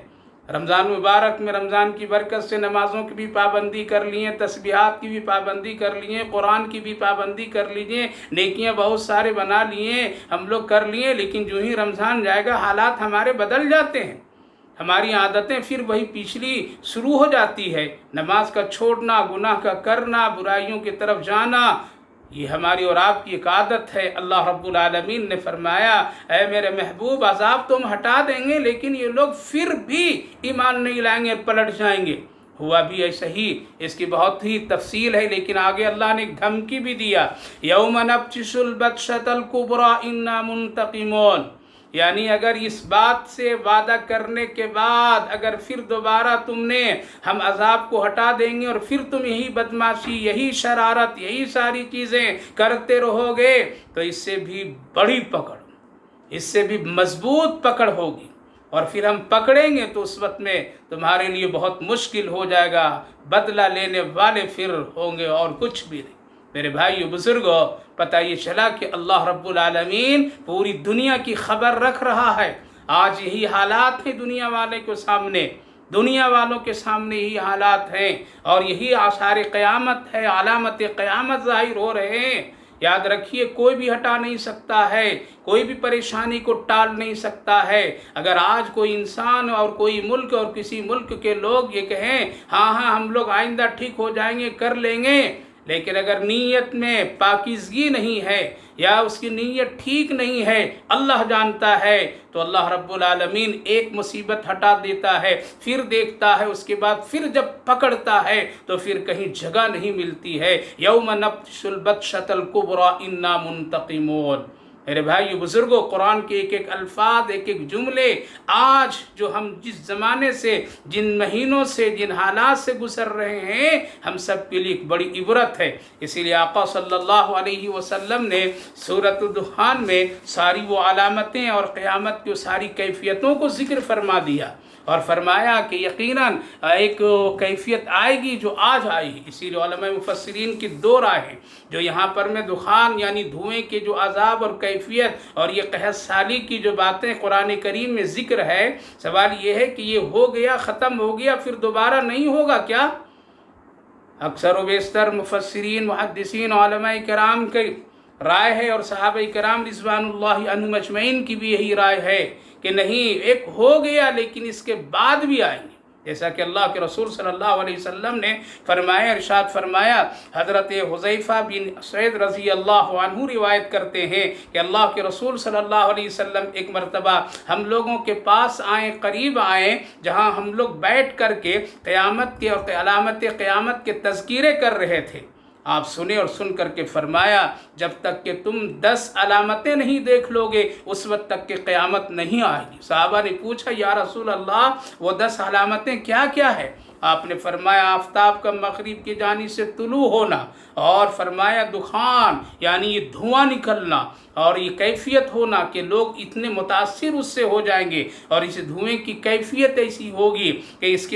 رمضان مبارک میں رمضان کی برکت سے نمازوں کی بھی پابندی کر لیے، تسبیحات کی بھی پابندی کر لیے، قرآن کی بھی پابندی کر لیجئے، نیکیاں بہت سارے بنا لیے، ہم لوگ کر لیے، لیکن جو ہی رمضان جائے گا حالات ہمارے بدل جاتے ہیں، ہماری عادتیں پھر وہی پچھلی شروع ہو جاتی ہے، نماز کا چھوڑنا، گناہ کا کرنا، برائیوں کی طرف جانا، یہ ہماری اور آپ کی ایک عادت ہے۔ اللہ رب العالمین نے فرمایا اے میرے محبوب عذاب تو ہم ہٹا دیں گے لیکن یہ لوگ پھر بھی ایمان نہیں لائیں گے، پلٹ جائیں گے۔ ہوا بھی ایسا ہی، اس کی بہت ہی تفصیل ہے، لیکن آگے اللہ نے ایک دھمکی بھی دیا، یوم نبطش البطشۃ الکبریٰ انا منتقمون۔ یعنی اگر اس بات سے وعدہ کرنے کے بعد اگر پھر دوبارہ تم نے ہم عذاب کو ہٹا دیں گے اور پھر تم یہی بدمعاشی، یہی شرارت، یہی ساری چیزیں کرتے رہو گے تو اس سے بھی بڑی پکڑ، اس سے بھی مضبوط پکڑ ہوگی، اور پھر ہم پکڑیں گے تو اس وقت میں تمہارے لیے بہت مشکل ہو جائے گا، بدلہ لینے والے پھر ہوں گے اور کچھ بھی نہیں۔ میرے بھائیو بزرگوں، پتہ یہ چلا کہ اللہ رب العالمین پوری دنیا کی خبر رکھ رہا ہے۔ آج یہی حالات ہیں دنیا والے کے سامنے، دنیا والوں کے سامنے یہی حالات ہیں، اور یہی آثار قیامت ہے، علامت قیامت ظاہر ہو رہے ہیں۔ یاد رکھیے کوئی بھی ہٹا نہیں سکتا ہے، کوئی بھی پریشانی کو ٹال نہیں سکتا ہے۔ اگر آج کوئی انسان اور کوئی ملک اور کسی ملک کے لوگ یہ کہیں ہاں ہم لوگ آئندہ ٹھیک ہو جائیں گے، کر لیں گے، لیکن اگر نیت میں پاکیزگی نہیں ہے یا اس کی نیت ٹھیک نہیں ہے، اللہ جانتا ہے، تو اللہ رب العالمین ایک مصیبت ہٹا دیتا ہے، پھر دیکھتا ہے، اس کے بعد پھر جب پکڑتا ہے تو پھر کہیں جگہ نہیں ملتی ہے۔ یوم نبطش البطشۃ الکبریٰ انا منتقمون۔ میرے بھائی بزرگوں، قرآن کے ایک ایک الفاظ، ایک ایک جملے، آج جو ہم جس زمانے سے، جن مہینوں سے، جن حالات سے گزر رہے ہیں، ہم سب کے لیے ایک بڑی عبرت ہے۔ اسی لیے آقا صلی اللہ علیہ وسلم نے سورۃ الدخان میں ساری وہ علامتیں اور قیامت کی ساری کیفیتوں کو ذکر فرما دیا، اور فرمایا کہ یقیناً ایک کیفیت آئے گی جو آج آئی۔ اسی لیے علماء مفسرین کی 2 رائے ہیں، جو یہاں پر میں دخان یعنی دھوئیں کے جو عذاب اور کیفیت اور یہ قحط سالی کی جو باتیں قرآن کریم میں ذکر ہے، سوال یہ ہے کہ یہ ہو گیا، ختم ہو گیا، پھر دوبارہ نہیں ہوگا کیا؟ اکثر و بیشتر مفسرین، محدثین، علماء کرام کی رائے ہے، اور صحابہ کرام رضوان اللہ عنہم اجمعین کی بھی یہی رائے ہے کہ نہیں، ایک ہو گیا لیکن اس کے بعد بھی آئیں گے، جیسا کہ اللہ کے رسول صلی اللہ علیہ وسلم نے فرمایا، ارشاد فرمایا۔ حضرت حذیفہ بن اسید رضی اللہ عنہ روایت کرتے ہیں کہ اللہ کے رسول صلی اللہ علیہ وسلم ایک مرتبہ ہم لوگوں کے پاس آئے، قریب آئے، جہاں ہم لوگ بیٹھ کر کے قیامت کے اور علامت قیامت کے تذکیرے کر رہے تھے۔ آپ سنے اور سن کر کے فرمایا جب تک کہ تم 10 علامتیں نہیں دیکھ لو گے اس وقت تک کہ قیامت نہیں آئے گی۔ صحابہ نے پوچھا یا رسول اللہ وہ 10 علامتیں کیا کیا ہے؟ آپ نے فرمایا آفتاب کا مغرب کی جانب سے طلوع ہونا، اور فرمایا دخان یعنی یہ دھواں نکلنا، اور یہ کیفیت ہونا کہ لوگ اتنے متاثر اس سے ہو جائیں گے، اور اس دھوئیں کی کیفیت ایسی ہوگی کہ اس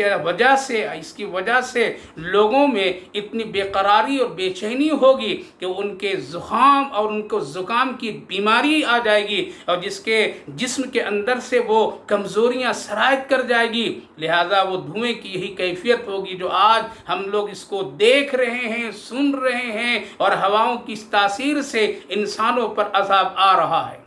کی وجہ سے لوگوں میں اتنی بے قراری اور بے چینی ہوگی کہ ان کے زخام اور ان کو زکام کی بیماری آ جائے گی، اور جس کے جسم کے اندر سے وہ کمزوریاں سرایت کر جائے گی، لہذا وہ دھوئیں کی یہی کیفیت ہوگی جو آج ہم لوگ اس کو دیکھ رہے ہیں، سن رہے ہیں، اور ہواؤں کی تاثیر سے انسانوں پر عذاب آ رہا ہے۔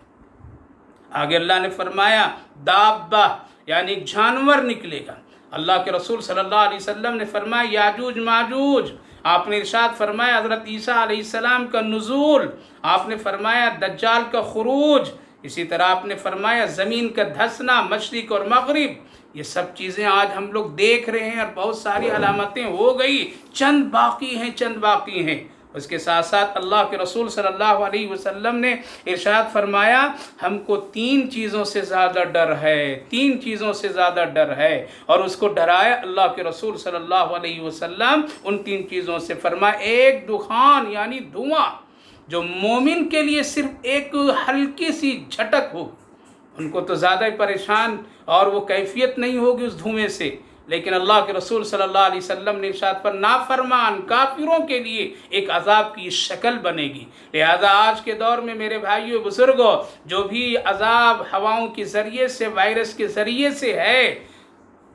آگے اللہ نے فرمایا دابہ یعنی ایک جانور نکلے گا۔ اللہ کے رسول صلی اللہ علیہ وسلم نے فرمایا یاجوج ماجوج، آپ نے ارشاد فرمایا حضرت عیسیٰ علیہ السلام کا نزول، آپ نے فرمایا دجال کا خروج، اسی طرح آپ نے فرمایا زمین کا دھسنا، مشرق اور مغرب۔ یہ سب چیزیں آج ہم لوگ دیکھ رہے ہیں اور بہت ساری علامتیں ہو گئی، چند باقی ہیں، چند باقی ہیں۔ اس کے ساتھ ساتھ اللہ کے رسول صلی اللہ علیہ وسلم نے ارشاد فرمایا ہم کو 3 چیزوں سے زیادہ ڈر ہے، 3 چیزوں سے زیادہ ڈر ہے، اور اس کو ڈرایا اللہ کے رسول صلی اللہ علیہ وسلم ان 3 چیزوں سے۔ فرمایا ایک دخان یعنی دھواں جو مومن کے لیے صرف ایک ہلکی سی جھٹک ہو، ان کو تو زیادہ ہی پریشان اور وہ کیفیت نہیں ہوگی اس دھوئیں سے، لیکن اللہ کے رسول صلی اللہ علیہ وسلم نے ارشاد پر نافرمان کافروں کے لیے ایک عذاب کی شکل بنے گی۔ لہذا آج کے دور میں میرے بھائیوں بزرگوں، جو بھی عذاب ہواؤں کے ذریعے سے، وائرس کے ذریعے سے ہے،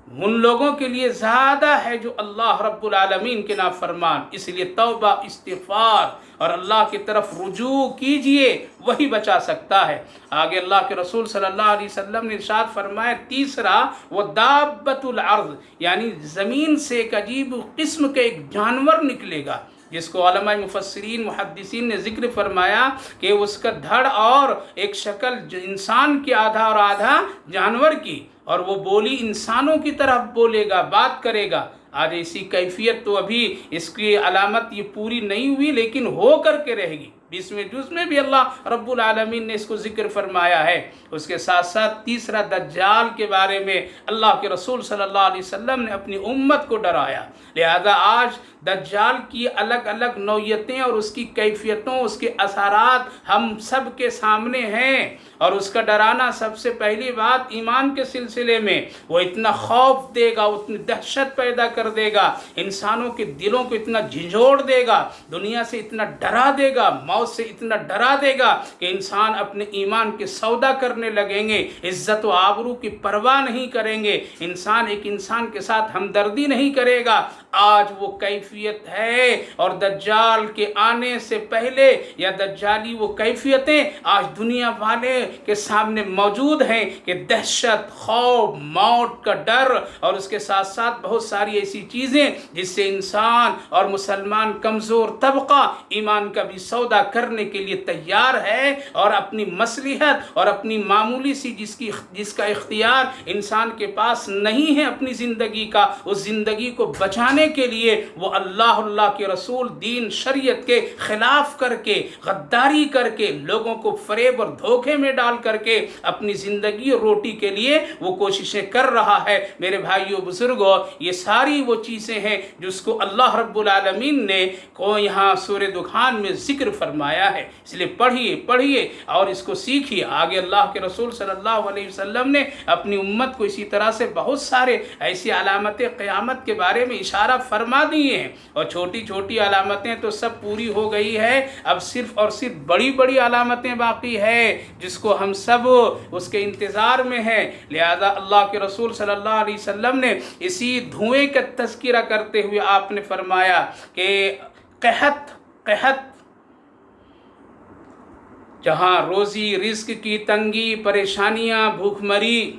ان لوگوں کے لیے زیادہ ہے جو اللہ رب العالمین کے نافرمان۔ اس لیے توبہ، استغفار اور اللہ کی طرف رجوع کیجئے، وہی بچا سکتا ہے۔ آگے اللہ کے رسول صلی اللہ علیہ وسلم نے ارشاد فرمایا تیسرا وہ دابۃ الارض یعنی زمین سے ایک عجیب قسم کا ایک جانور نکلے گا، جس کو علماء مفسرین محدثین نے ذکر فرمایا کہ اس کا دھڑ اور ایک شکل انسان کی آدھا اور آدھا جانور کی، اور وہ بولی انسانوں کی طرح بولے گا، بات کرے گا۔ آج ایسی کیفیت تو ابھی اس کی علامت یہ پوری نہیں ہوئی، لیکن ہو کر کے رہے گی۔ 20ویں جز میں بھی اللہ رب العالمین نے اس کو ذکر فرمایا ہے۔ اس کے ساتھ ساتھ تیسرا دجال کے بارے میں اللہ کے رسول صلی اللہ علیہ وسلم نے اپنی امت کو ڈرایا۔ لہذا آج دجال کی الگ الگ نوعیتیں اور اس کی کیفیتوں، اس کے اثرات ہم سب کے سامنے ہیں، اور اس کا ڈرانا سب سے پہلی بات ایمان کے سلسلے میں وہ اتنا خوف دے گا، اتنی دہشت پیدا کر دے گا، انسانوں کے دلوں کو اتنا جھنجھوڑ دے گا، دنیا سے اتنا ڈرا دے گا، موت سے اتنا ڈرا دے گا کہ انسان اپنے ایمان کے سودا کرنے لگیں گے، عزت و آبرو کی پرواہ نہیں کریں گے، انسان ایک انسان کے ساتھ ہمدردی نہیں کرے گا۔ آج وہ کیفیت ہے، اور دجال کے آنے سے پہلے یا دجالی وہ کیفیتیں آج دنیا والے کے سامنے موجود ہیں کہ دہشت، خوف، موت کا ڈر، اور اس کے ساتھ ساتھ بہت ساری ایسی چیزیں جس سے انسان اور مسلمان کمزور طبقہ ایمان کا بھی سودا کرنے کے لیے تیار ہے، اور اپنی مصلحت اور اپنی معمولی سی جس کا اختیار انسان کے پاس نہیں ہے اپنی زندگی کا، اس زندگی کو بچانے کے لیے وہ اللہ کے رسول دین شریعت کے خلاف کر کے، غداری کر کے، لوگوں کو فریب اور دھوکے میں ڈال کر کے اپنی زندگی اور روٹی کے لیے وہ کوششیں کر رہا ہے۔ میرے بھائیوں بزرگوں، یہ ساری وہ چیزیں ہیں جس کو اللہ رب العالمین نے کو یہاں سورہ دخان میں ذکر فرمایا ہے۔ اس لیے پڑھیے اور اس کو سیکھیے۔ آگے اللہ کے رسول صلی اللہ علیہ وسلم نے اپنی امت کو اسی طرح سے بہت سارے ایسی علامتیں قیامت کے بارے میں اشارہ فرما دیے ہیں، اور چھوٹی چھوٹی علامتیں تو سب پوری ہو گئی ہے، اب صرف اور صرف بڑی بڑی علامتیں باقی ہے جس کو ہم سب اس کے انتظار میں ہیں۔ لہذا اللہ کے رسول صلی اللہ علیہ وسلم نے اسی دھوئیں کا تذکرہ کرتے ہوئے آپ نے فرمایا کہ قحط جہاں روزی رزق کی تنگی، پریشانیاں، بھوک مری،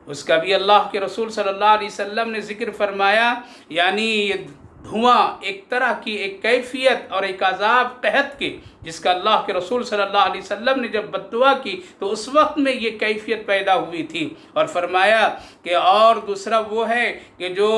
اس کا بھی اللہ کے رسول صلی اللہ علیہ وسلم نے ذکر فرمایا، یعنی یہ دھواں ایک طرح کی ایک کیفیت اور ایک عذاب قحط کے، جس کا اللہ کے رسول صلی اللہ علیہ وسلم نے جب بد دعا کی تو اس وقت میں یہ کیفیت پیدا ہوئی تھی، اور فرمایا کہ اور دوسرا وہ ہے کہ جو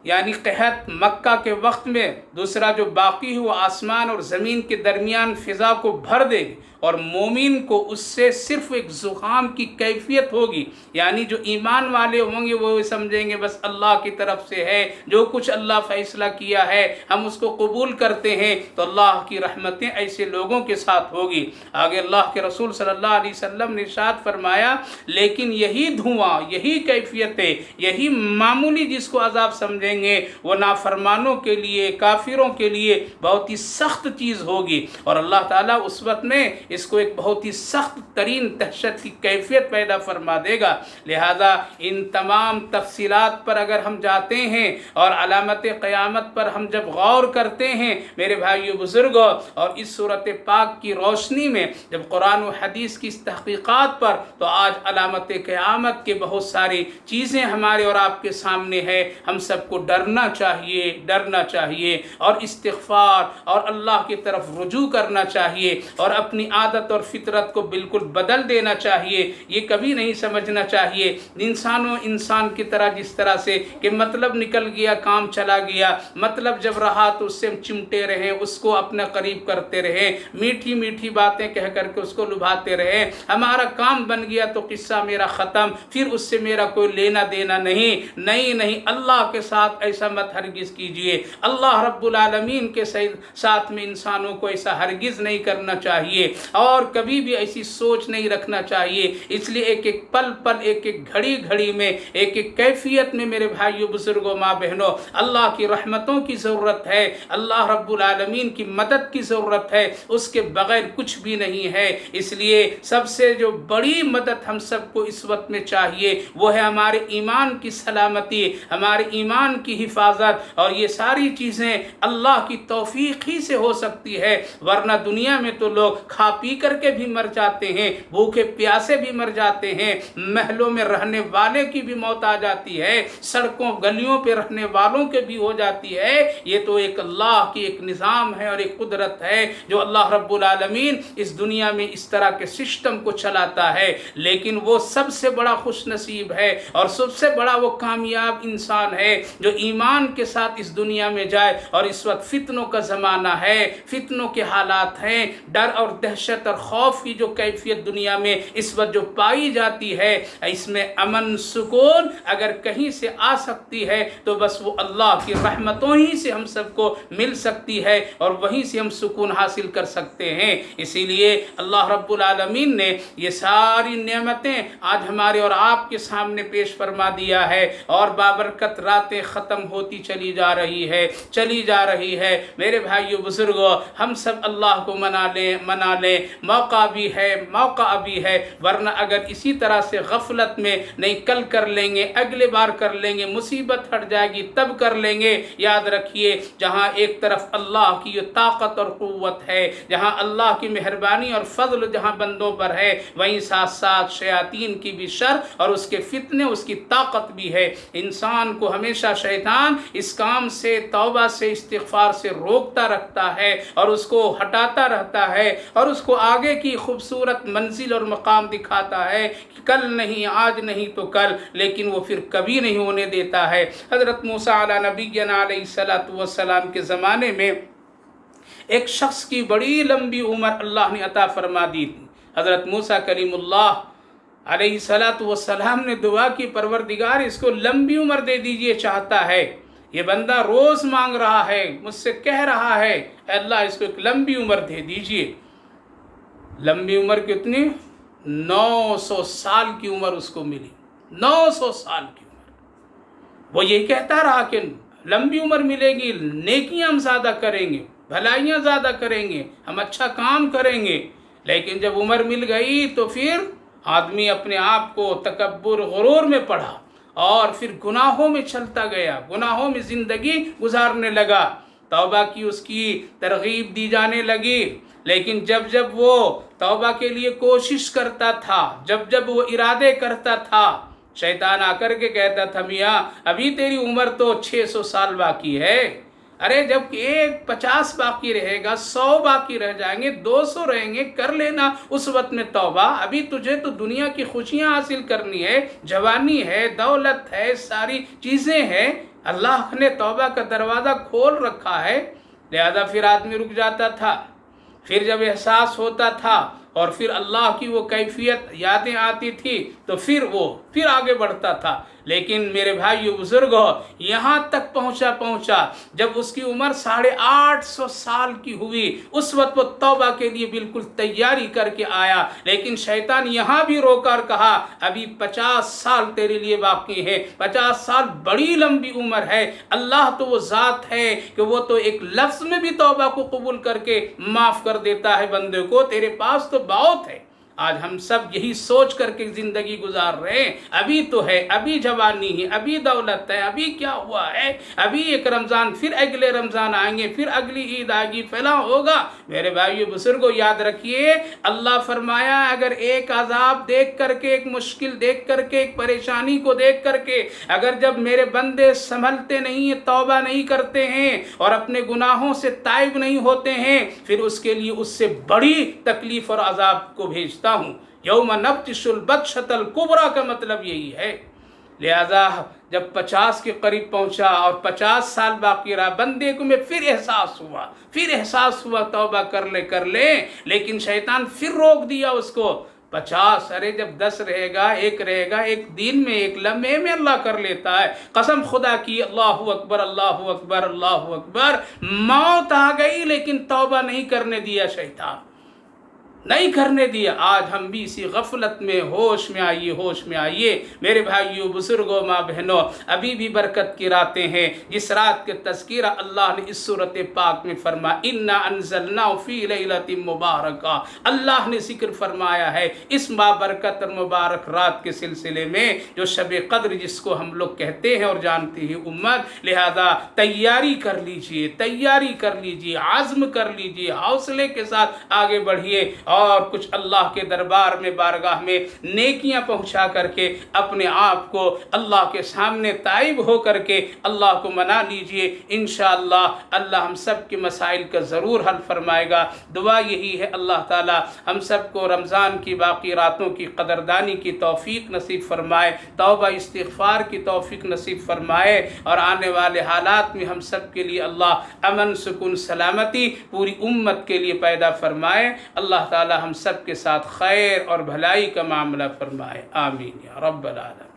یعنی قحط مکہ کے وقت میں، دوسرا جو باقی ہے وہ آسمان اور زمین کے درمیان فضا کو بھر دے گی، اور مومن کو اس سے صرف ایک زکام کی کیفیت ہوگی، یعنی جو ایمان والے ہوں گے وہ سمجھیں گے بس اللہ کی طرف سے ہے، جو کچھ اللہ فیصلہ کیا ہے ہم اس کو قبول کرتے ہیں، تو اللہ کی رحمتیں ایسے لوگوں کے ساتھ ہوگی۔ آگے اللہ کے رسول صلی اللہ علیہ وسلم نے ارشاد فرمایا لیکن یہی دھواں، یہی کیفیتیں، یہی معمولی جس کو عذاب سمجھیں دیں گے وہ نافرمانوں کے لیے، کافروں کے لیے بہت ہی سخت چیز ہوگی، اور اللہ تعالیٰ اس وقت میں اس کو ایک بہت ہی سخت ترین دہشت کی کیفیت پیدا فرما دے گا۔ لہذا ان تمام تفصیلات پر اگر ہم جاتے ہیں اور علامت قیامت پر ہم جب غور کرتے ہیں میرے بھائیو بزرگوں، اور اس صورت پاک کی روشنی میں جب قرآن و حدیث کی اس تحقیقات پر، تو آج علامت قیامت کے بہت ساری چیزیں ہمارے اور آپ کے سامنے ہے۔ ہم سب کو ڈرنا چاہیے اور استغفار اور اللہ کی طرف رجوع کرنا چاہیے اور اپنی عادت اور فطرت کو بالکل بدل دینا چاہیے۔ یہ کبھی نہیں سمجھنا چاہیے انسان کی طرح، جس طرح سے کہ مطلب نکل گیا کام چلا گیا، مطلب جب رہا تو اس سے ہم چمٹے رہیں، اس کو اپنے قریب کرتے رہیں، میٹھی میٹھی باتیں کہہ کر کے اس کو لبھاتے رہیں، ہمارا کام بن گیا تو قصہ میرا ختم، پھر اس سے میرا کوئی لینا دینا نہیں۔ اللہ کے ساتھ ایسا مت ہرگز کیجئے، اللہ رب العالمین کے ساتھ میں انسانوں کو ایسا ہرگز نہیں کرنا چاہیے اور کبھی بھی ایسی سوچ نہیں رکھنا چاہیے۔ اس لیے ایک ایک پل ایک ایک گھڑی میں، ایک ایک کیفیت میں میرے بھائیو بزرگوں، ماں بہنوں، اللہ کی رحمتوں کی ضرورت ہے، اللہ رب العالمین کی مدد کی ضرورت ہے، اس کے بغیر کچھ بھی نہیں ہے۔ اس لیے سب سے جو بڑی مدد ہم سب کو اس وقت میں چاہیے وہ ہے ہمارے ایمان کی سلامتی، ہمارے ایمان کی حفاظت، اور یہ ساری چیزیں اللہ کی توفیق ہی سے ہو سکتی ہے، ورنہ دنیا میں تو لوگ کھا پی کر کے بھی مر جاتے ہیں، بھوکے پیاسے بھی مر جاتے ہیں، محلوں میں رہنے والے کی بھی موت آ جاتی ہے، سڑکوں گلیوں پہ رہنے والوں کے بھی ہو جاتی ہے۔ یہ تو ایک اللہ کی ایک نظام ہے اور ایک قدرت ہے جو اللہ رب العالمین اس دنیا میں اس طرح کے سسٹم کو چلاتا ہے، لیکن وہ سب سے بڑا خوش نصیب ہے اور سب سے بڑا وہ کامیاب انسان ہے جو ایمان کے ساتھ اس دنیا میں جائے۔ اور اس وقت فتنوں کا زمانہ ہے، فتنوں کے حالات ہیں، ڈر اور دہشت اور خوف کی جو کیفیت دنیا میں اس وقت جو پائی جاتی ہے، اس میں امن سکون اگر کہیں سے آ سکتی ہے تو بس وہ اللہ کی رحمتوں ہی سے ہم سب کو مل سکتی ہے اور وہیں سے ہم سکون حاصل کر سکتے ہیں۔ اسی لیے اللہ رب العالمین نے یہ ساری نعمتیں آج ہمارے اور آپ کے سامنے پیش فرما دیا ہے، اور بابرکت راتیں ختم ہوتی چلی جا رہی ہے۔ میرے بھائیو بزرگوں، ہم سب اللہ کو منا لیں، موقع بھی ہے، ورنہ اگر اسی طرح سے غفلت میں نہیں کل کر لیں گے، اگلے بار کر لیں گے، مصیبت ہٹ جائے گی تب کر لیں گے۔ یاد رکھیے، جہاں ایک طرف اللہ کی یہ طاقت اور قوت ہے، جہاں اللہ کی مہربانی اور فضل جہاں بندوں پر ہے، وہیں ساتھ ساتھ شیاطین کی بھی شر اور اس کے فتنے، اس کی طاقت بھی ہے۔ انسان کو ہمیشہ شیطان اس کام سے، توبہ سے، استغفار سے روکتا رکھتا ہے اور اس کو ہٹاتا رہتا ہے اور اس کو آگے کی خوبصورت منزل اور مقام دکھاتا ہے کہ کل نہیں، آج نہیں تو کل، لیکن وہ پھر کبھی نہیں ہونے دیتا ہے۔ حضرت موسیٰ علیہ نبینا علیہ السلام کے زمانے میں ایک شخص کی بڑی لمبی عمر اللہ نے عطا فرما دی تھی۔ حضرت موسیٰ کلیم اللہ علیہ السلام نے دعا کی، پروردگار اس کو لمبی عمر دے دیجئے چاہتا ہے، یہ بندہ روز مانگ رہا ہے، مجھ سے کہہ رہا ہے اے اللہ اس کو ایک لمبی عمر دے دیجئے۔ لمبی عمر کتنی؟ 900 سال کی عمر اس کو ملی، 900 سال کی عمر۔ وہ یہ کہتا رہا کہ لمبی عمر ملے گی، نیکیاں ہم زیادہ کریں گے، بھلائیاں زیادہ کریں گے، ہم اچھا کام کریں گے، لیکن جب عمر مل گئی تو پھر آدمی اپنے آپ کو تکبر غرور میں پڑا اور پھر گناہوں میں چلتا گیا، گناہوں میں زندگی گزارنے لگا۔ توبہ کی اس کی ترغیب دی جانے لگی، لیکن جب وہ توبہ کے لیے کوشش کرتا تھا، جب وہ ارادے کرتا تھا، شیطان آ کر کے کہتا تھا میاں ابھی تیری عمر تو 600 سال باقی ہے، ارے جب 50 باقی رہے گا، 100 باقی رہ جائیں گے، 200 رہیں گے، کر لینا اس وقت میں توبہ، ابھی تجھے تو دنیا کی خوشیاں حاصل کرنی ہے، جوانی ہے، دولت ہے، ساری چیزیں ہیں، اللہ نے توبہ کا دروازہ کھول رکھا ہے۔ لہذا پھر آدمی رک جاتا تھا، پھر جب احساس ہوتا تھا اور پھر اللہ کی وہ کیفیت یادیں آتی تھی تو پھر پھر آگے بڑھتا تھا۔ لیکن میرے بھائیو بزرگو، یہاں تک پہنچا جب اس کی عمر 850 سال کی ہوئی، اس وقت وہ توبہ کے لیے بالکل تیاری کر کے آیا، لیکن شیطان یہاں بھی روکا اور کہا ابھی 50 سال تیرے لیے باقی ہے، 50 سال بڑی لمبی عمر ہے۔ اللہ تو وہ ذات ہے کہ وہ تو ایک لفظ میں بھی توبہ کو قبول کر کے معاف کر دیتا ہے بندے کو، تیرے پاس تو بہت ہے۔ آج ہم سب یہی سوچ کر کے زندگی گزار رہے ہیں، ابھی تو ہے، ابھی جوانی ہے، ابھی دولت ہے، ابھی کیا ہوا ہے، ابھی ایک رمضان، پھر اگلے رمضان آئیں گے، پھر اگلی عید آئے گی، فلاں ہوگا۔ میرے بھائیو بزرگوں، یاد رکھیے، اللہ فرمایا اگر ایک عذاب دیکھ کر کے، ایک مشکل دیکھ کر کے، ایک پریشانی کو دیکھ کر کے اگر جب میرے بندے سنبھلتے نہیں ہیں، توبہ نہیں کرتے ہیں اور اپنے گناہوں سے تائب نہیں ہوتے ہیں، پھر اس کے لیے اس سے بڑی تکلیف اور عذاب کو بھیجتا ہوں۔ یوم نبطش البطشۃ الکبریٰ کا مطلب یہی ہے۔ لہذا جب 50 کے قریب پہنچا اور 50 سال باقی رہا، بندے کو میں پھر احساس ہوا توبہ کر لے، لیکن شیطان پھر روک دیا اس کو۔ 50، ارے جب 10 رہے گا، 1 رہے گا، ایک دن میں، ایک لمحے میں اللہ کر لیتا ہے۔ قسم خدا کی، اللہ اکبر، اللہ اکبر، اللہ اکبر، موت آ گئی لیکن توبہ نہیں کرنے دیا شیطان، نہیں کرنے دیا۔ آج ہم بھی اسی غفلت میں، ہوش میں آئیے میرے بھائیو بزرگوں، ماں بہنوں، ابھی بھی برکت کی راتیں ہیں، جس رات کے تذکرہ اللہ نے اس سورۃ پاک میں فرمایا، اِنَّا أَنزَلْنَاهُ فِي لَيْلَةٍ مُبَارَكَةٍ، اللہ نے ذکر فرمایا ہے اس بابرکت اور مبارک رات کے سلسلے میں، جو شب قدر جس کو ہم لوگ کہتے ہیں اور جانتے ہیں امت۔ لہذا تیاری کر لیجئے، عزم کر لیجئے، حوصلے کے ساتھ آگے بڑھیے اور کچھ اللہ کے دربار میں، بارگاہ میں نیکیاں پہنچا کر کے اپنے آپ کو اللہ کے سامنے تائب ہو کر کے اللہ کو منا لیجئے۔ انشاءاللہ اللہ ہم سب کے مسائل کا ضرور حل فرمائے گا۔ دعا یہی ہے اللہ تعالی ہم سب کو رمضان کی باقی راتوں کی قدردانی کی توفیق نصیب فرمائے، توبہ استغفار کی توفیق نصیب فرمائے، اور آنے والے حالات میں ہم سب کے لیے اللہ امن، سکون، سلامتی پوری امت کے لیے پیدا فرمائے۔ اللہ تعالی ہم سب کے ساتھ خیر اور بھلائی کا معاملہ فرمائے، آمین یا رب العالمین۔